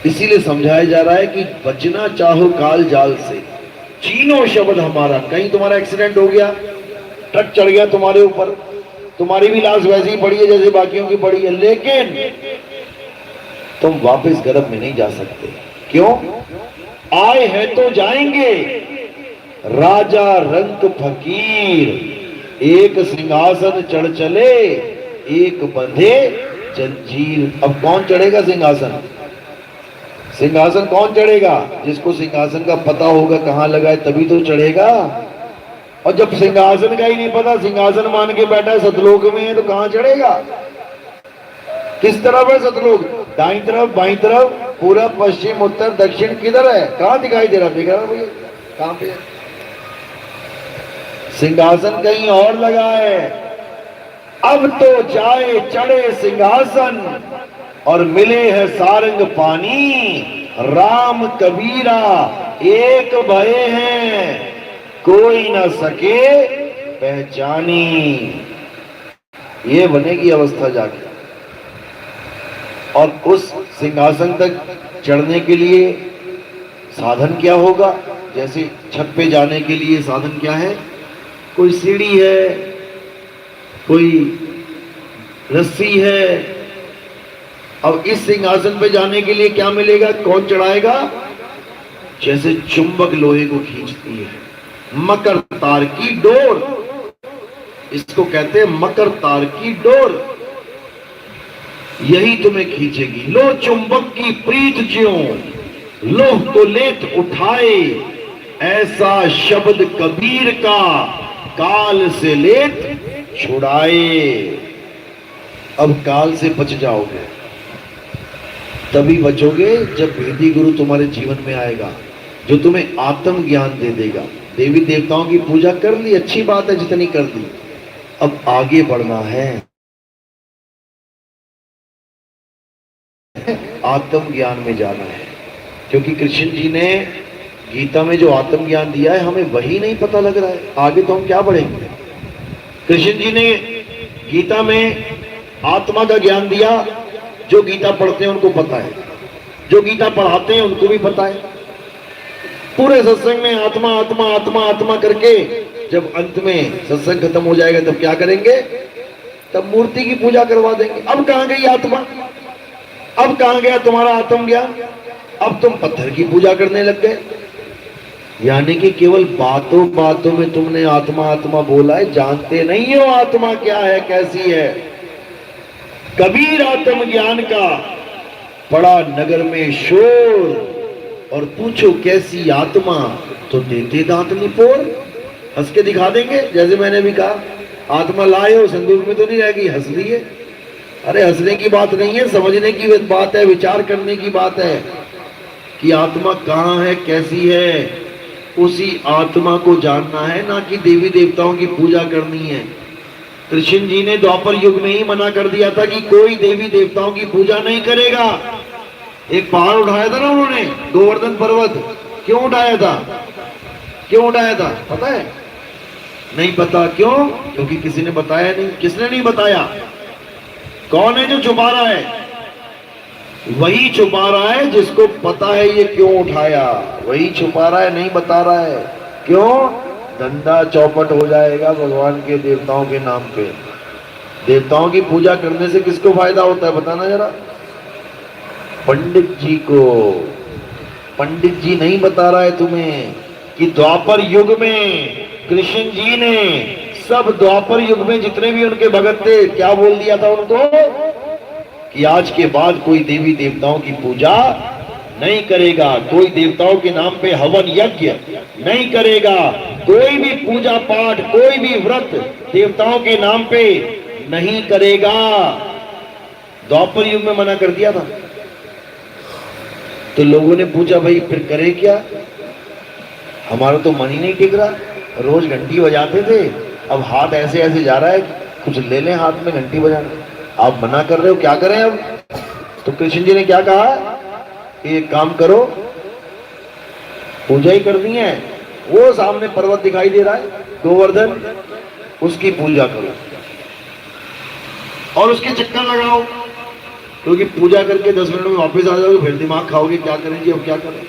इसीलिए समझाया जा रहा है कि बचना चाहो काल जाल से। चीनो शब्द हमारा, कहीं तुम्हारा एक्सीडेंट हो गया, ट्रक चढ़ गया तुम्हारे ऊपर, तुम्हारी भी लाश वैसी ही पड़ी है जैसे बाकियों की पड़ी है, लेकिन तुम वापस गर्भ में नहीं जा सकते। क्यों? आए हैं तो जाएंगे। राजा रंक फकीर, एक सिंहासन चढ़ चले, एक बंधे जंजीर। अब कौन चढ़ेगा सिंहासन? सिंहासन कौन चढ़ेगा? जिसको सिंहासन का पता होगा कहां लगा है तभी तो चढ़ेगा। और जब सिंहासन का ही नहीं पता, सिंहासन मान के बैठा है सतलोक में है, तो कहां चढ़ेगा? किस तरफ है सतलोक? दाईं तरफ, बाईं तरफ, पूरब, पश्चिम, उत्तर, दक्षिण, किधर है? कहां दिखाई दे रहा? दिख रहा भैया कहां पे? सिंहासन कहीं और लगा है। अब तो जाए चढ़े सिंहासन और मिले है सारंग पानी। राम कबीरा एक भये हैं, कोई न सके पहचानी। ये बनेगी अवस्था जाके। और उस सिंहासन तक चढ़ने के लिए साधन क्या होगा? जैसे छत पे जाने के लिए साधन क्या है? कोई सीढ़ी है, कोई रस्सी है। अब इस सिंहासन पे जाने के लिए क्या मिलेगा? कौन चढ़ाएगा? जैसे चुंबक लोहे को खींचती है, मकर तार की डोर, इसको कहते हैं मकर तार की डोर। यही तुम्हें खींचेगी। लो चुंबक की प्रीत ज्यों, लोह को लेत उठाए, ऐसा शब्द कबीर का काल से लेत छुड़ाए। अब काल से बच जाओगे, तभी बचोगे जब भेदी गुरु तुम्हारे जीवन में आएगा, जो तुम्हें आत्म ज्ञान दे देगा। देवी देवताओं की पूजा कर ली, अच्छी बात है जितनी कर दी, अब आगे बढ़ना है, आत्म ज्ञान में जाना है। क्योंकि कृष्ण जी ने गीता में जो आत्म ज्ञान दिया है, हमें वही नहीं पता लग रहा है। आगे तो हम क्या बढ़ेंगे? कृष्ण जी ने गीता में आत्मा का ज्ञान दिया। जो गीता पढ़ते हैं उनको पता है, जो गीता पढ़ाते हैं उनको भी पता है। पूरे सत्संग में आत्मा आत्मा आत्मा आत्मा करके जब अंत में सत्संग खत्म हो जाएगा तब क्या करेंगे? तब मूर्ति की पूजा करवा देंगे। अब कहां गई आत्मा? अब कहां गया तुम्हारा आत्म ज्ञान? अब तुम पत्थर की पूजा करने लग गए। यानी कि केवल बातों बातों में तुमने आत्मा आत्मा बोला है, जानते नहीं हो आत्मा क्या है, कैसी है। कबीर आत्म ज्ञान का बड़ा नगर में शोर, और पूछो कैसी आत्मा तो देते दांत निपोर। हंस के दिखा देंगे। जैसे मैंने भी कहा, आत्मा लाए हो संदूक में तो नहीं रहेगी, हंस रही है। अरे हंसने की बात नहीं है, समझने की बात है, विचार करने की बात है कि आत्मा कहाँ है, कैसी है। उसी आत्मा को जानना है, ना कि देवी देवताओं की पूजा करनी है। कृष्ण जी ने द्वापर युग में ही मना कर दिया था कि कोई देवी देवताओं की पूजा नहीं करेगा। एक पहाड़ उठाया था ना उन्होंने, गोवर्धन पर्वत। क्यों उठाया था? क्यों उठाया था पता है? नहीं पता। क्यों? क्योंकि किसी ने बताया नहीं। किसने नहीं बताया? कौन है जो छुपा रहा है? वही छुपा रहा है जिसको पता है ये क्यों उठाया। वही छुपा रहा है, नहीं बता रहा है। क्यों? धंधा चौपट हो जाएगा भगवान के देवताओं के नाम पे। देवताओं की पूजा करने से किसको फायदा होता है बताना जरा? पंडित जी को। पंडित जी नहीं बता रहा है तुम्हें कि द्वापर युग में कृष्ण जी ने सब द्वापर युग में जितने भी उनके भगत थे, क्या बोल दिया था उनको कि आज के बाद कोई देवी देवताओं की पूजा नहीं करेगा, कोई देवताओं के नाम पे हवन यज्ञ नहीं करेगा, कोई भी पूजा पाठ, कोई भी व्रत देवताओं के नाम पे नहीं करेगा। द्वापर युग में मना कर दिया था। तो लोगों ने पूछा भाई फिर करे क्या? हमारा तो मन ही नहीं टिक रहा। रोज घंटी बजाते थे, अब हाथ ऐसे ऐसे जा रहा है, कुछ ले लें हाथ में घंटी बजाने। आप मना कर रहे हो, क्या करें अब? तो कृष्ण जी ने क्या कहा? एक काम करो, पूजा ही करनी है। वो सामने पर्वत दिखाई दे रहा है गोवर्धन, उसकी पूजा करो और उसके चक्कर लगाओ, क्योंकि पूजा करके 10 मिनट में वापस आ जाओगे, फिर दिमाग खाओगे क्या करें जी, अब क्या करें।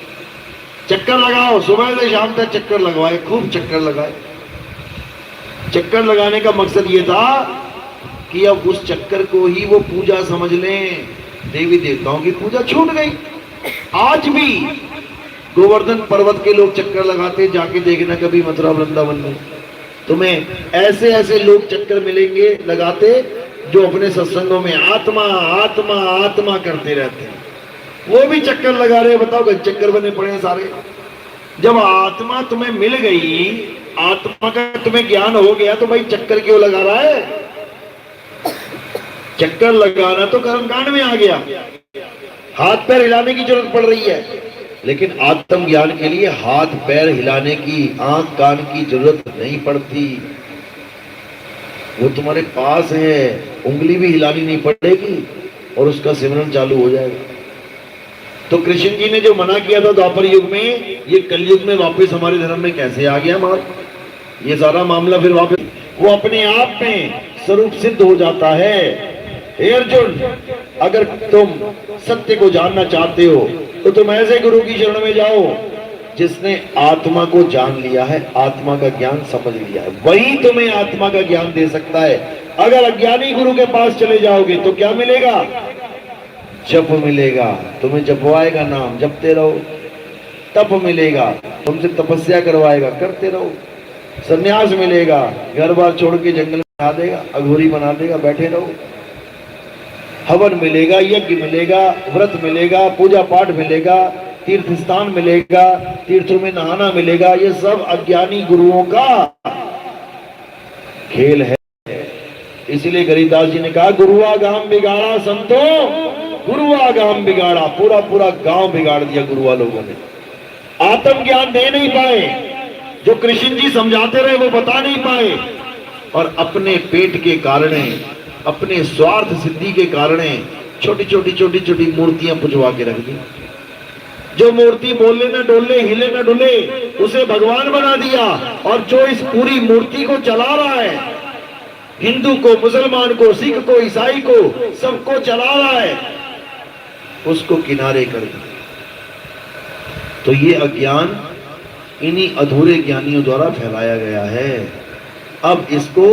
चक्कर लगाओ, सुबह से शाम तक चक्कर लगवाए, खूब चक्कर लगाए। चक्कर लगाने का मकसद ये था कि अब उस चक्कर को ही वो पूजा समझ लें। देवी देवताओं की पूजा छूट गई। आज भी गोवर्धन पर्वत के लोग चक्कर लगाते, जाके देखना कभी मथुरा वृंदावन में। तुम्हें ऐसे ऐसे लोग चक्कर मिलेंगे लगाते जो अपने सत्संगों में आत्मा आत्मा आत्मा करते रहते हैं। वो भी चक्कर लगा रहे हैं, बताओ चक्कर बने पड़े हैं सारे। जब आत्मा तुम्हें मिल गई, आत्मा का तुम्हें ज्ञान हो गया, तो भाई चक्कर क्यों लगा रहा है? चक्कर लगाना तो कर्मकांड में आ गया। हाथ पैर हिलाने की जरूरत पड़ रही है, लेकिन आत्म ज्ञान के लिए हाथ पैर हिलाने की, आंख कान की जरूरत नहीं पड़ती। वो तुम्हारे पास है, उंगली भी हिलानी नहीं पड़ेगी और उसका सिमरन चालू हो जाएगा। तो कृष्ण जी ने जो मना किया था द्वापर युग में, ये कलयुग में वापस हमारे धर्म में कैसे आ गया? मार ये सारा मामला फिर वापस वो अपने आप में स्वरूप सिद्ध हो जाता है। हे अर्जुन, अगर तुम सत्य को जानना चाहते हो तो तुम ऐसे गुरु की शरण में जाओ जिसने आत्मा को जान लिया है, आत्मा का ज्ञान समझ लिया है। वही तुम्हें आत्मा का ज्ञान दे सकता है। अगर अज्ञानी गुरु के पास चले जाओगे तो क्या मिलेगा? जप मिलेगा, तुम्हें जपवाएगा, नाम जपते रहो। तप मिलेगा, तुमसे तपस्या करवाएगा, करते रहो। संन्यास मिलेगा, घर बार छोड़ के जंगल में बना देगा, अघोरी बना देगा, बैठे रहो। हवन मिलेगा, यज्ञ मिलेगा, व्रत मिलेगा, पूजा पाठ मिलेगा, तीर्थ स्थान मिलेगा, तीर्थों में नहाना मिलेगा। ये सब अज्ञानी गुरुओं का खेल है। इसलिए गरीबदास जी ने कहा, गुरुआ गांव बिगाड़ा संतों, गुरुआ गांव बिगाड़ा। पूरा पूरा गांव बिगाड़ दिया गुरुआ लोगों ने। आत्म ज्ञान दे नहीं पाए, जो कृष्ण जी समझाते रहे वो बता नहीं पाए, और अपने पेट के कारण, अपने स्वार्थ सिद्धि के कारण छोटी छोटी मूर्तियां पुजवा के रख दी। जो मूर्ति बोले न डोले, हिले न डुले, उसे भगवान बना दिया। और जो इस पूरी मूर्ति को चला रहा है, हिंदू को, मुसलमान को, सिख को, ईसाई को, सबको चला रहा है, उसको किनारे कर दिया। तो ये अज्ञान इन्हीं अधूरे ज्ञानियों द्वारा फैलाया गया है। अब इसको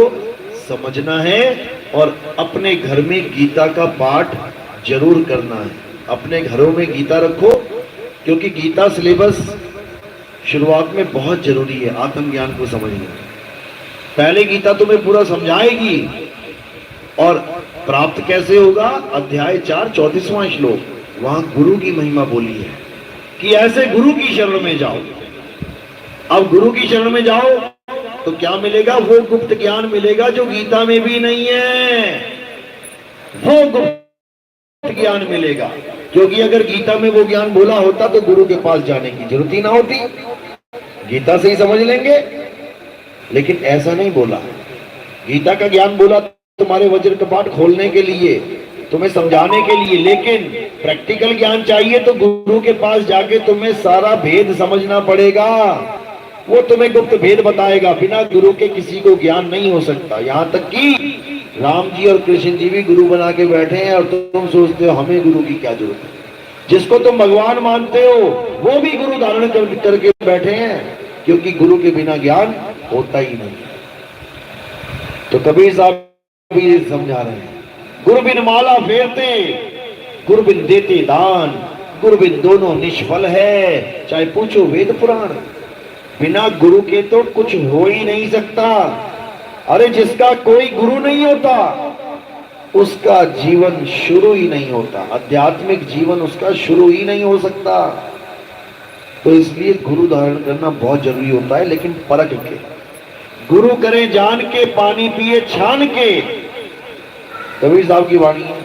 समझना है और अपने घर में गीता का पाठ जरूर करना है। अपने घरों में गीता रखो, क्योंकि गीता सिलेबस शुरुआत में बहुत जरूरी है आत्मज्ञान को समझने। पहले गीता तुम्हें पूरा समझाएगी और प्राप्त कैसे होगा? अध्याय 4 34वां श्लोक, वहां गुरु की महिमा बोली है कि ऐसे गुरु की शरण में जाओ। अब गुरु की शरण में जाओ तो क्या मिलेगा? वो गुप्त ज्ञान मिलेगा जो गीता में भी नहीं है, वो गुप्त ज्ञान मिलेगा। क्योंकि अगर गीता में वो ज्ञान बोला होता तो गुरु के पास जाने की जरूरत ही ना होती, गीता से ही समझ लेंगे। लेकिन ऐसा नहीं बोला। गीता का ज्ञान बोला तुम्हारे वज्र कपाट खोलने के लिए, तुम्हें समझाने के लिए, लेकिन प्रैक्टिकल ज्ञान चाहिए तो गुरु के पास जाके तुम्हें सारा भेद समझना पड़ेगा। वो तुम्हें गुप्त भेद बताएगा। बिना गुरु के किसी को ज्ञान नहीं हो सकता। यहां तक कि राम जी और कृष्ण जी भी गुरु बना के बैठे हैं और तुम सोचते हो हमें गुरु की क्या जरूरत है। जिसको तुम भगवान मानते हो वो भी गुरु धारण करके बैठे हैं, क्योंकि गुरु के बिना ज्ञान होता ही नहीं। तो कबीर साहब भी समझा रहे हैं, गुरु बिन माला फेरते, गुरु बिन देते दान, गुरु बिन दोनों निष्फल है, चाहे पूछो वेद पुराण। बिना गुरु के तो कुछ हो ही नहीं सकता। अरे जिसका कोई गुरु नहीं होता उसका जीवन शुरू ही नहीं होता, आध्यात्मिक जीवन उसका शुरू ही नहीं हो सकता। तो इसलिए गुरु धारण करना बहुत जरूरी होता है, लेकिन परख के। गुरु करे जान के, पानी पिए छान के, कबीर साहब की वाणी है।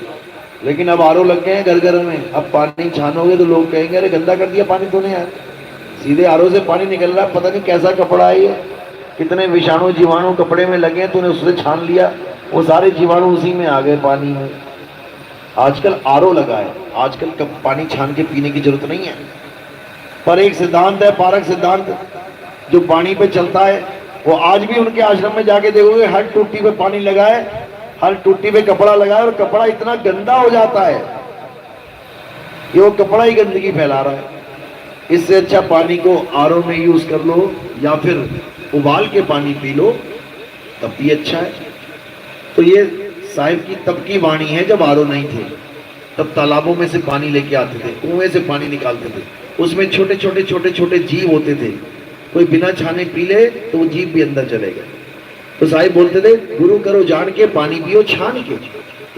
लेकिन अब आरओ लग गए हैं घर घर में। अब पानी छानोगे तो लोग कहेंगे अरे गंदा कर दिया पानी तूने यार, सीधे आरओ से पानी निकल रहा है, पता नहीं कैसा कपड़ा है ये, कितने विषाणु जीवाणु कपड़े में लगे हैं, तूने उससे छान लिया, वो सारे जीवाणु उसी में आ गए पानी में। आजकल आरओ लगा है, आजकल कब पानी छान के पीने की जरूरत नहीं है। पर एक सिद्धांत है, पारक सिद्धांत, जो पानी पे चलता है, वो आज भी उनके आश्रम में जाके देखोगे हर टूटी पे पानी लगा है, हर टूटी पे कपड़ा लगा है, और कपड़ा इतना गंदा हो जाता है कि वो कपड़ा ही गंदगी फैला रहा है। इससे अच्छा पानी को आरओ में यूज कर लो या फिर उबाल के पानी पी लो, तब भी अच्छा है। तो ये साहिब की तब की वाणी है जब आरओ नहीं थे, तब तालाबों में से पानी लेके आते थे, कुएं से पानी निकालते थे, उसमें छोटे छोटे छोटे छोटे जीव होते थे, कोई बिना छाने पी ले तो वो जीव भी अंदर चले गए। तो साहिब बोलते थे गुरु करो जान के, पानी पियो छान के।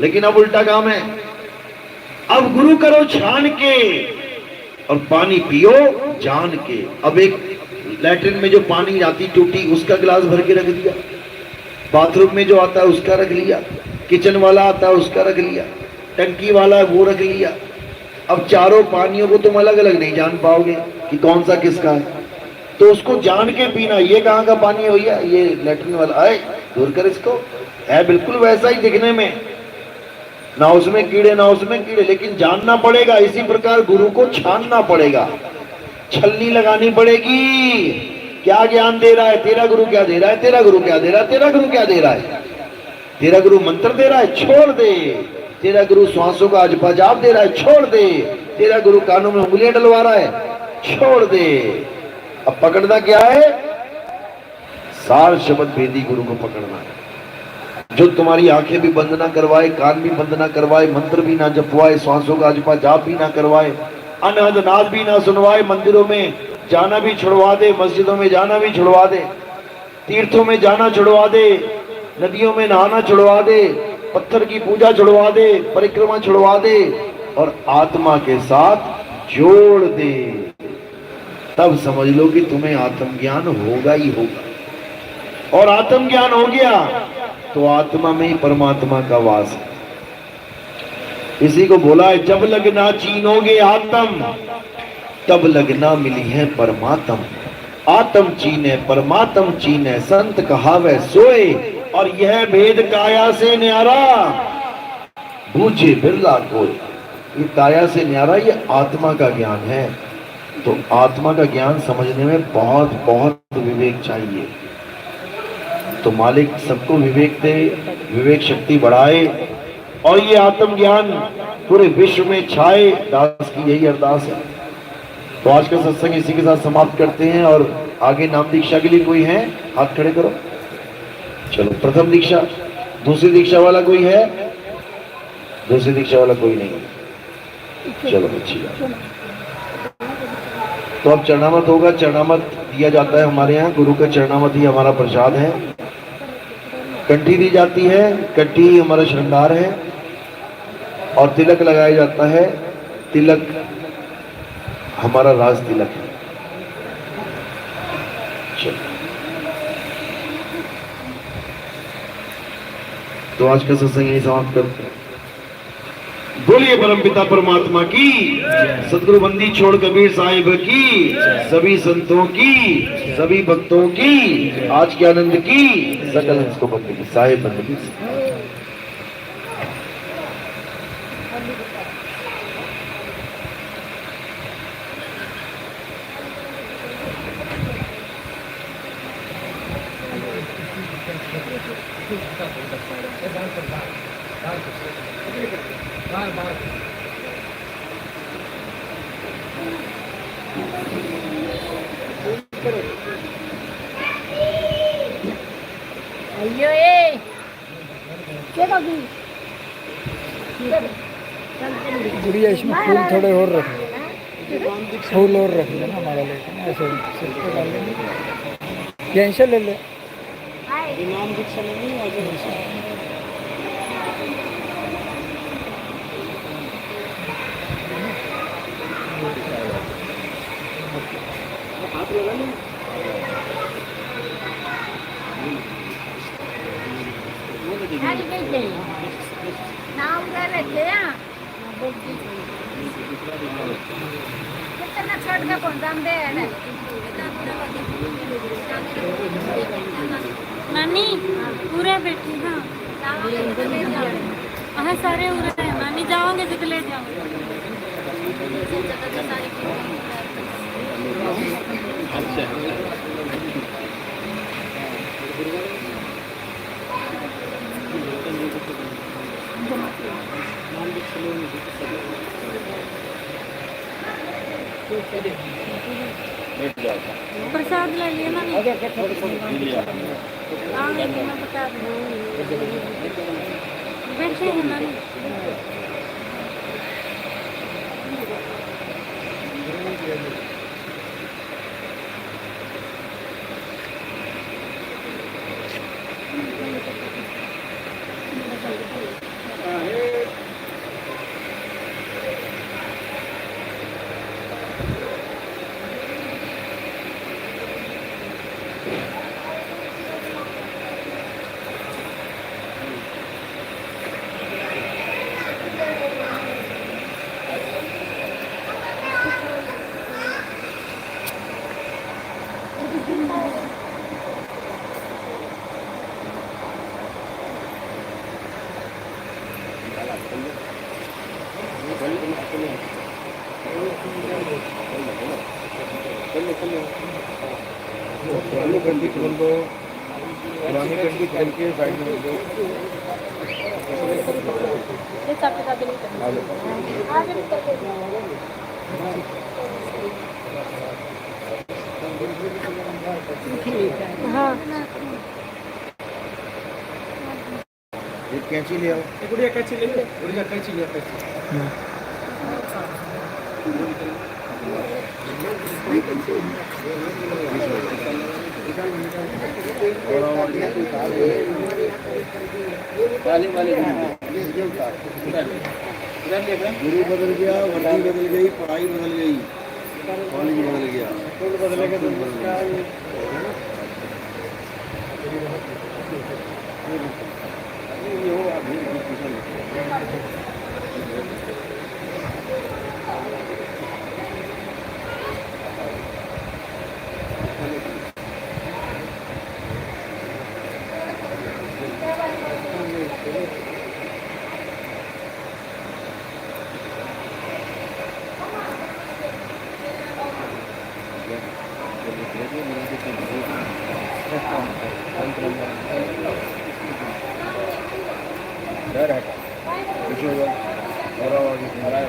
लेकिन अब उल्टा काम है, अब गुरु करो छान के और पानी पियो जान के। अब एक लैट्रिन में जो पानी आती टूटी उसका गिलास भर के रख दिया, बाथरूम में जो आता है उसका रख लिया, किचन वाला आता है उसका रख लिया, टंकी वाला है वो रख लिया। अब चारों पानियों को तुम अलग अलग नहीं जान पाओगे कि कौन सा किसका है, तो उसको जान के पीना। ये कहाँ का पानी है भैया, ये लैट्रिन वाला, आए दूर कर इसको, है बिल्कुल वैसा ही दिखने में, ना उसमें कीड़े ना उसमें कीड़े, लेकिन जानना पड़ेगा। इसी प्रकार गुरु को छानना पड़ेगा, छलनी लगानी पड़ेगी। क्या ज्ञान दे रहा है तेरा गुरु, क्या दे रहा है तेरा गुरु, क्या दे रहा है तेरा गुरु, क्या दे रहा है तेरा गुरु, मंत्र दे रहा है छोड़ दे, तेरा गुरु श्वासों का अजपा जाप दे रहा है छोड़ दे, तेरा गुरु कानों में उंगलियां डलवा रहा है छोड़ दे। अब पकड़ना क्या है? सार शब्द भेदी गुरु को पकड़ना है, जो तुम्हारी आंखें भी बंद ना करवाए, कान भी बंद ना करवाए, मंत्र भी ना जपवाए, श्वासों का अजपा जाप भी ना करवाए, अनहद नाद भी ना सुनवाए, मंदिरों में जाना भी छुड़वा दे, मस्जिदों में जाना भी छुड़वा दे, तीर्थों में जाना छुड़वा दे, नदियों में नहाना छुड़वा दे, पत्थर की पूजा छुड़वा दे, परिक्रमा छुड़वा दे और आत्मा के साथ जोड़ दे। तब समझ लो कि तुम्हें आत्मज्ञान होगा ही होगा। और आत्मज्ञान हो गया तो आत्मा में ही परमात्मा का वास है। इसी को बोला है जब लगना चीनोगे आत्म तब लगना मिली है परमात्म। आत्म चीने परमात्म चीने, संत कहावे सोए, और यह भेद काया से न्यारा बूझे बिरला कोई। ये काया से न्यारा ये आत्मा का ज्ञान है। तो आत्मा का ज्ञान समझने में बहुत बहुत विवेक चाहिए। तो मालिक सबको विवेक दे, विवेक शक्ति बढ़ाए और ये आत्म ज्ञान पूरे विश्व में छाए, दास की यही अरदास है। तो आज का सत्संग इसी के साथ समाप्त करते हैं। और आगे नाम दीक्षा के लिए कोई है? हाथ खड़े करो। चलो, प्रथम दीक्षा, दूसरी दीक्षा वाला कोई है? दूसरी दीक्षा वाला कोई नहीं। चलो अच्छी बात। तो अब चरणामत होगा। चरणामत दिया जाता है हमारे यहाँ, गुरु का चरणामत ही हमारा प्रसाद है। कंठी दी जाती है, कंठी हमारा श्रृंगार है। और तिलक लगाया जाता है। तिलक हमारा राज तिलक है। चलो, तो आज का सत्संग यही समाप्त करते हैं। बोलिए परमपिता परमात्मा की, सदगुरु बंदी छोड़ कबीर साहिब की, सभी संतों की, सभी भक्तों की, आज के आनंद की, सकल हंस को बंदी की, साहिब बंदी की। अयो ए क्या बाबू गुड़िया इसमें फूल थोड़े और रख फूल और रख लेना हमारा लेकिन ऐसे सिर पे डाल लेंगे कैंसर ले ले इनाम दीक्षा नहीं आ Hari gede. Naam gale kya? कितना छोड़ के पहुंचा दे है नानी पूरे बैठी हाँ हाँ सारे उरे हैं नानी जाओगे तो ले जाओ प्रसाद ले लिया ना आगे मैं बता दूँ बैठे हैं ना पुरानी कंडी खोल दो, पुरानी कंडी खोल के साइड में दो। हाँ एक कैंची ले आओ। गुड़िया कैंची ले ले गुड़िया कैंची ले कैंची गुरु बदल गया, वर्दी बदल गई, पढ़ाई बदल गई, कॉलेज बदल गया, बदलेगा तो डर है पीछे हुआ और आगे घुमाया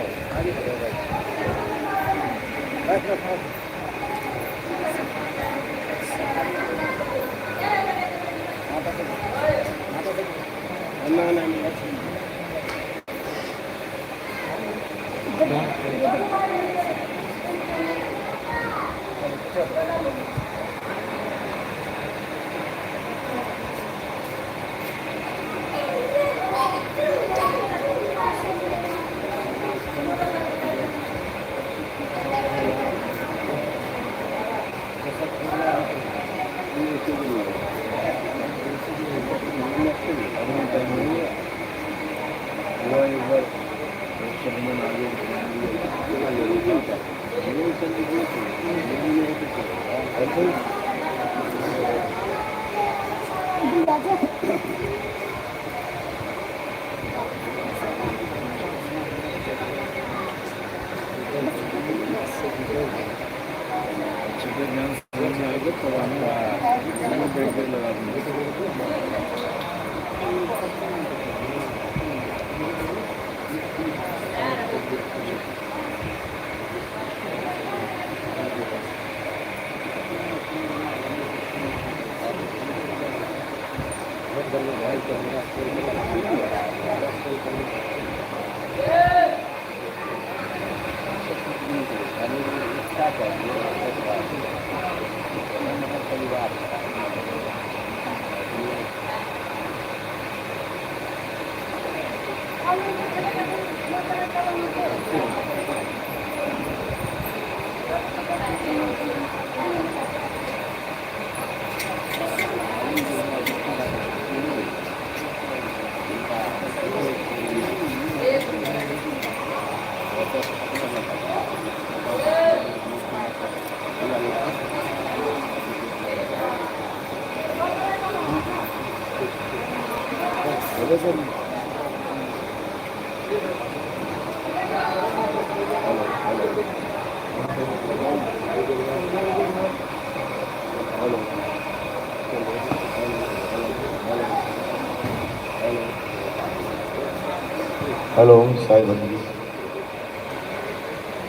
हेलो साई बंदी।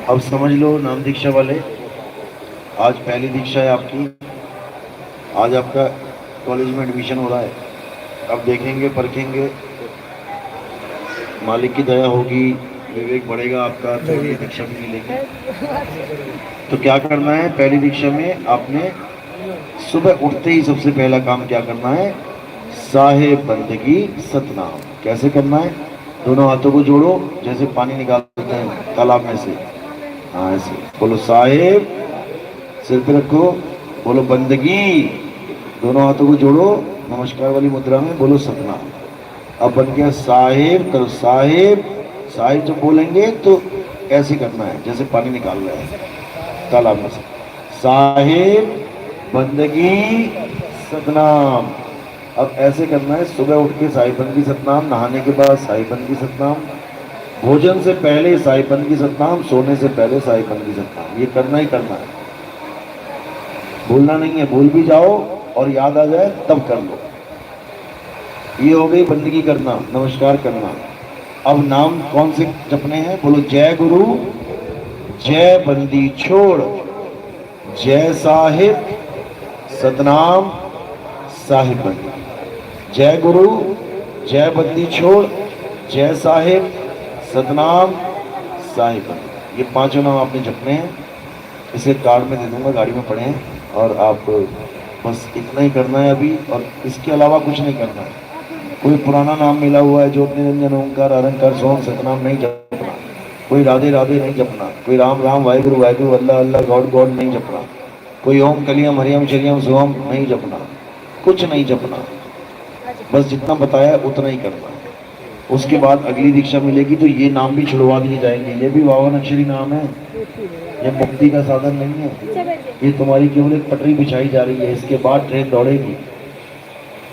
अब समझ लो नाम दीक्षा वाले, आज पहली दीक्षा है आपकी। आज आपका कॉलेज में एडमिशन हो रहा है। अब देखेंगे परखेंगे, मालिक की दया होगी, विवेक बढ़ेगा आपका तो ये दीक्षा भी मिलेगी। तो क्या करना है, पहली दीक्षा में आपने सुबह उठते ही सबसे पहला काम क्या करना है, साहेब बंदगी सतनाम। कैसे करना है, दोनों हाथों को जोड़ो जैसे पानी निकालते हैं तालाब में से, हाँ ऐसे बोलो साहेब, सिर पे रखो, बोलो बंदगी, दोनों हाथों को जोड़ो नमस्कार वाली मुद्रा में, बोलो सतनाम। अब बन गया साहेब, करो साहेब। साहेब जब बोलेंगे तो ऐसे करना है जैसे पानी निकाल रहे हैं तालाब में से, साहेब बंदगी सतनाम। अब ऐसे करना है, सुबह उठ के साहिब बंदगी सतनाम, नहाने के बाद साहिब बंदगी सतनाम, भोजन से पहले साहिब बंदगी सतनाम, सोने से पहले साहिब बंदगी सतनाम। ये करना ही करना है, भूलना नहीं है। भूल भी जाओ और याद आ जाए तब कर लो। ये हो गई बंदगी करना, नमस्कार करना। अब नाम कौन से जपने हैं, बोलो जय गुरु, जय बंदी छोड़, जय साहिब सतनाम साहिब बंदी। जय गुरु, जय बंदी छोड़, जय साहिब सतनाम साहिब बंदी। ये पांचों नाम आपने जपने हैं। इसे कार्ड में दे दूंगा, गाड़ी में पड़े हैं, और आप बस इतना ही करना है अभी, और इसके अलावा कुछ नहीं करना है। कोई पुराना नाम मिला हुआ है, ज्योति निरंजन ओंकार अरंकार सोम सतनाम नहीं जपना, कोई राधे राधे नहीं जपना, कोई राम राम वाहिगुरु वाहिगुरु अल्लाह अल्लाह गॉड गॉड नहीं जपना, कोई ओम कलियम हरियम शरियम सोम नहीं जपना, कुछ नहीं जपना, बस जितना बताया उतना ही करना। उसके बाद अगली दीक्षा मिलेगी तो ये नाम भी छुड़वा दिए जाएंगे। ये भी 52 अक्षरी नाम है, ये मुक्ति का साधन नहीं है, ये तुम्हारी केवल एक पटरी बिछाई जा रही है, इसके बाद ट्रेन दौड़ेगी।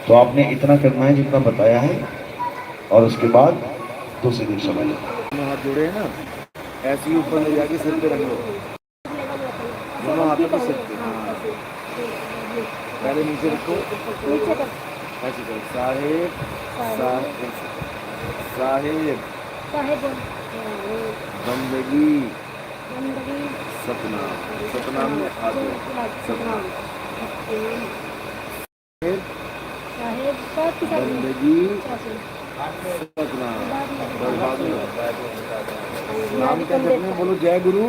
तो आपने इतना करना है जितना बताया है, और उसके बाद दूसरी दीक्षा में हाथ जोड़े हैं ना, ऐसे ही ऊपर ले जाके सिर पे रख लो, दोनों हाथों को सिर पे, पहले नीचे रखो, ऐसे करो साहेब साहेब साहेब बंदगी सतनाम, सतनाम में हाथ सतनाम बंदगी सतनाम। नाम क्या जपने, बोलो जय गुरु।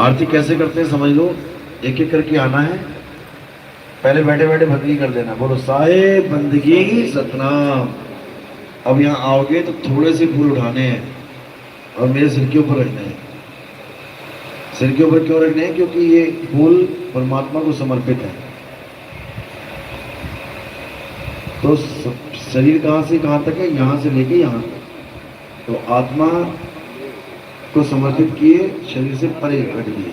आरती कैसे करते हैं समझ लो, एक एक करके आना है। पहले बैठे बैठे बंदगी कर देना, बोलो साहेब बंदगी सतनाम। अब यहाँ आओगे तो थोड़े से फूल उठाने हैं और मेरे सिर के ऊपर रखने हैं। सिर के ऊपर क्यों रखने हैं, क्योंकि ये फूल परमात्मा को समर्पित है। तो शरीर कहाँ से कहाँ तक है? यहाँ से लेके यहाँ तक। तो आत्मा को समर्पित किए, शरीर से परे रख दिए।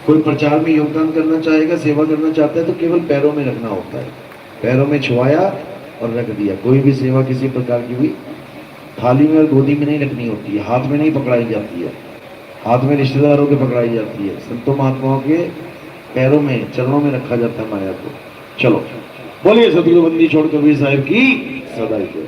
कोई प्रचार में योगदान करना चाहेगा, सेवा करना चाहता है तो केवल पैरों में रखना होता है। पैरों में छुआया और रख दिया। कोई भी सेवा किसी प्रकार की हुई थाली में और गोदी में नहीं रखनी होती है, हाथ में नहीं पकड़ाई जाती है। हाथ में रिश्तेदारों के पकड़ाई जाती है, संतों महात्माओं के पैरों में, चरणों में रखा जाता है माया को। चलो बोलिए सतगुरु बंदी छोड़ कबीर साहिब की सदा जय।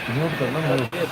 म्यूट करना।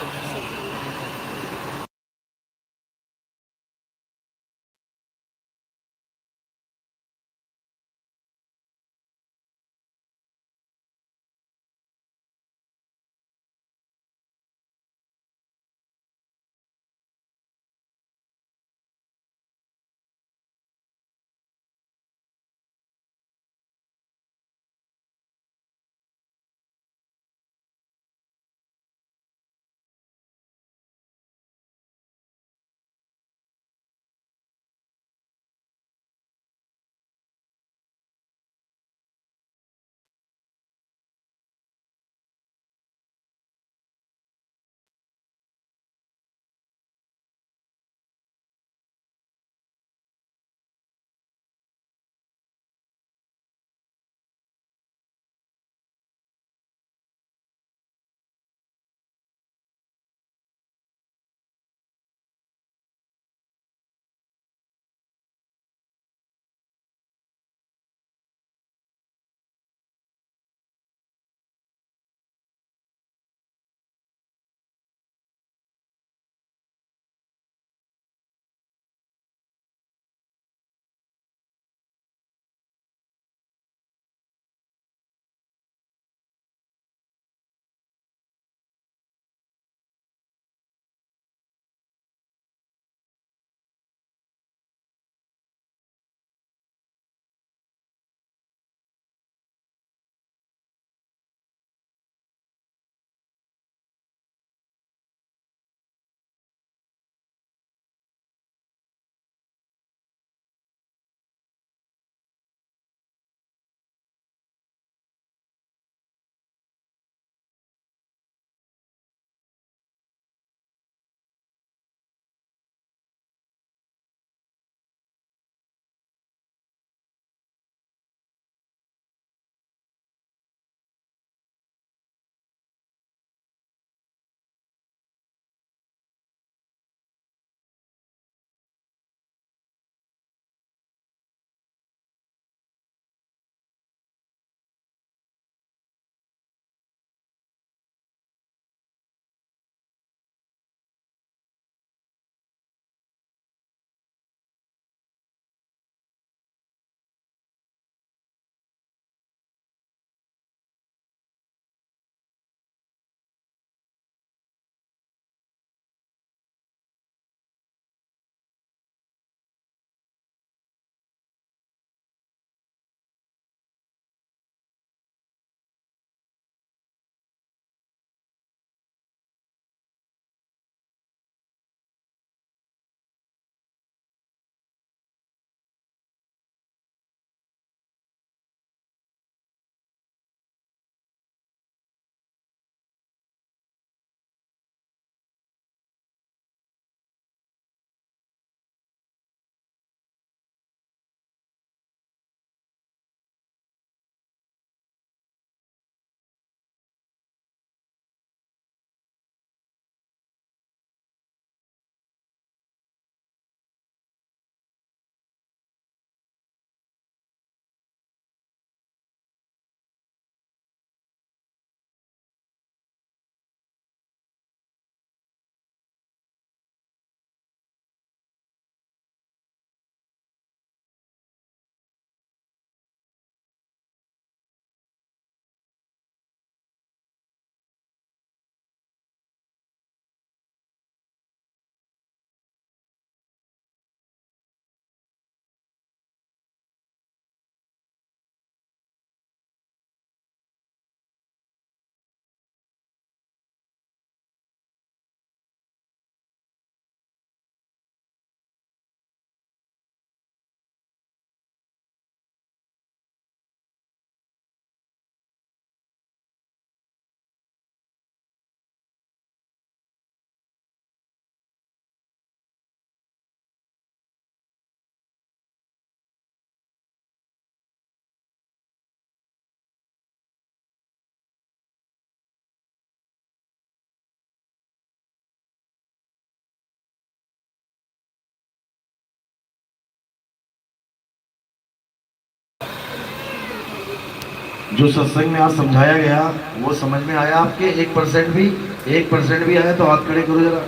जो सत्संग में आज समझाया गया वो समझ में आया आपके? 1% भी आया तो हाथ खड़े करो जरा।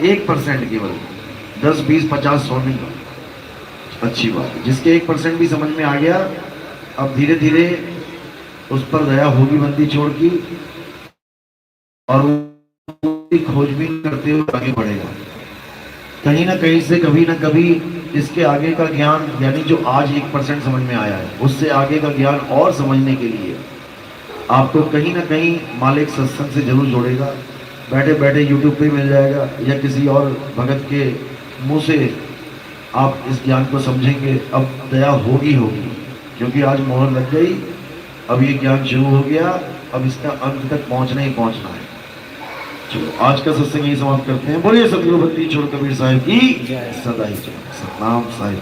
1% केवल, 10, 20, 50, 100 नहीं। अच्छी बात है। जिसके 1% भी समझ में आ गया, अब धीरे धीरे उस पर दया होगी बंदी छोड़ की, और खोजबीन करते हुए आगे बढ़ेगा। कहीं ना कहीं से कभी ना कभी इसके आगे का ज्ञान, यानी जो आज 1% समझ में आया है, उससे आगे का ज्ञान और समझने के लिए आपको कहीं ना कहीं मालिक सत्संग से जरूर जोड़ेगा। बैठे बैठे यूट्यूब पे मिल जाएगा, या किसी और भगत के मुंह से आप इस ज्ञान को समझेंगे। अब दया होगी, क्योंकि आज मोहर लग गई, अब ये ज्ञान शुरू हो गया, अब इसका अंत तक पहुंचना ही पहुंचना है। चलो आज का सत्संग यही समाप्त करते हैं। बोलिए सतगुरु बंदी छोड़ कबीर साहिब की सदा ही सतनाम साहिब।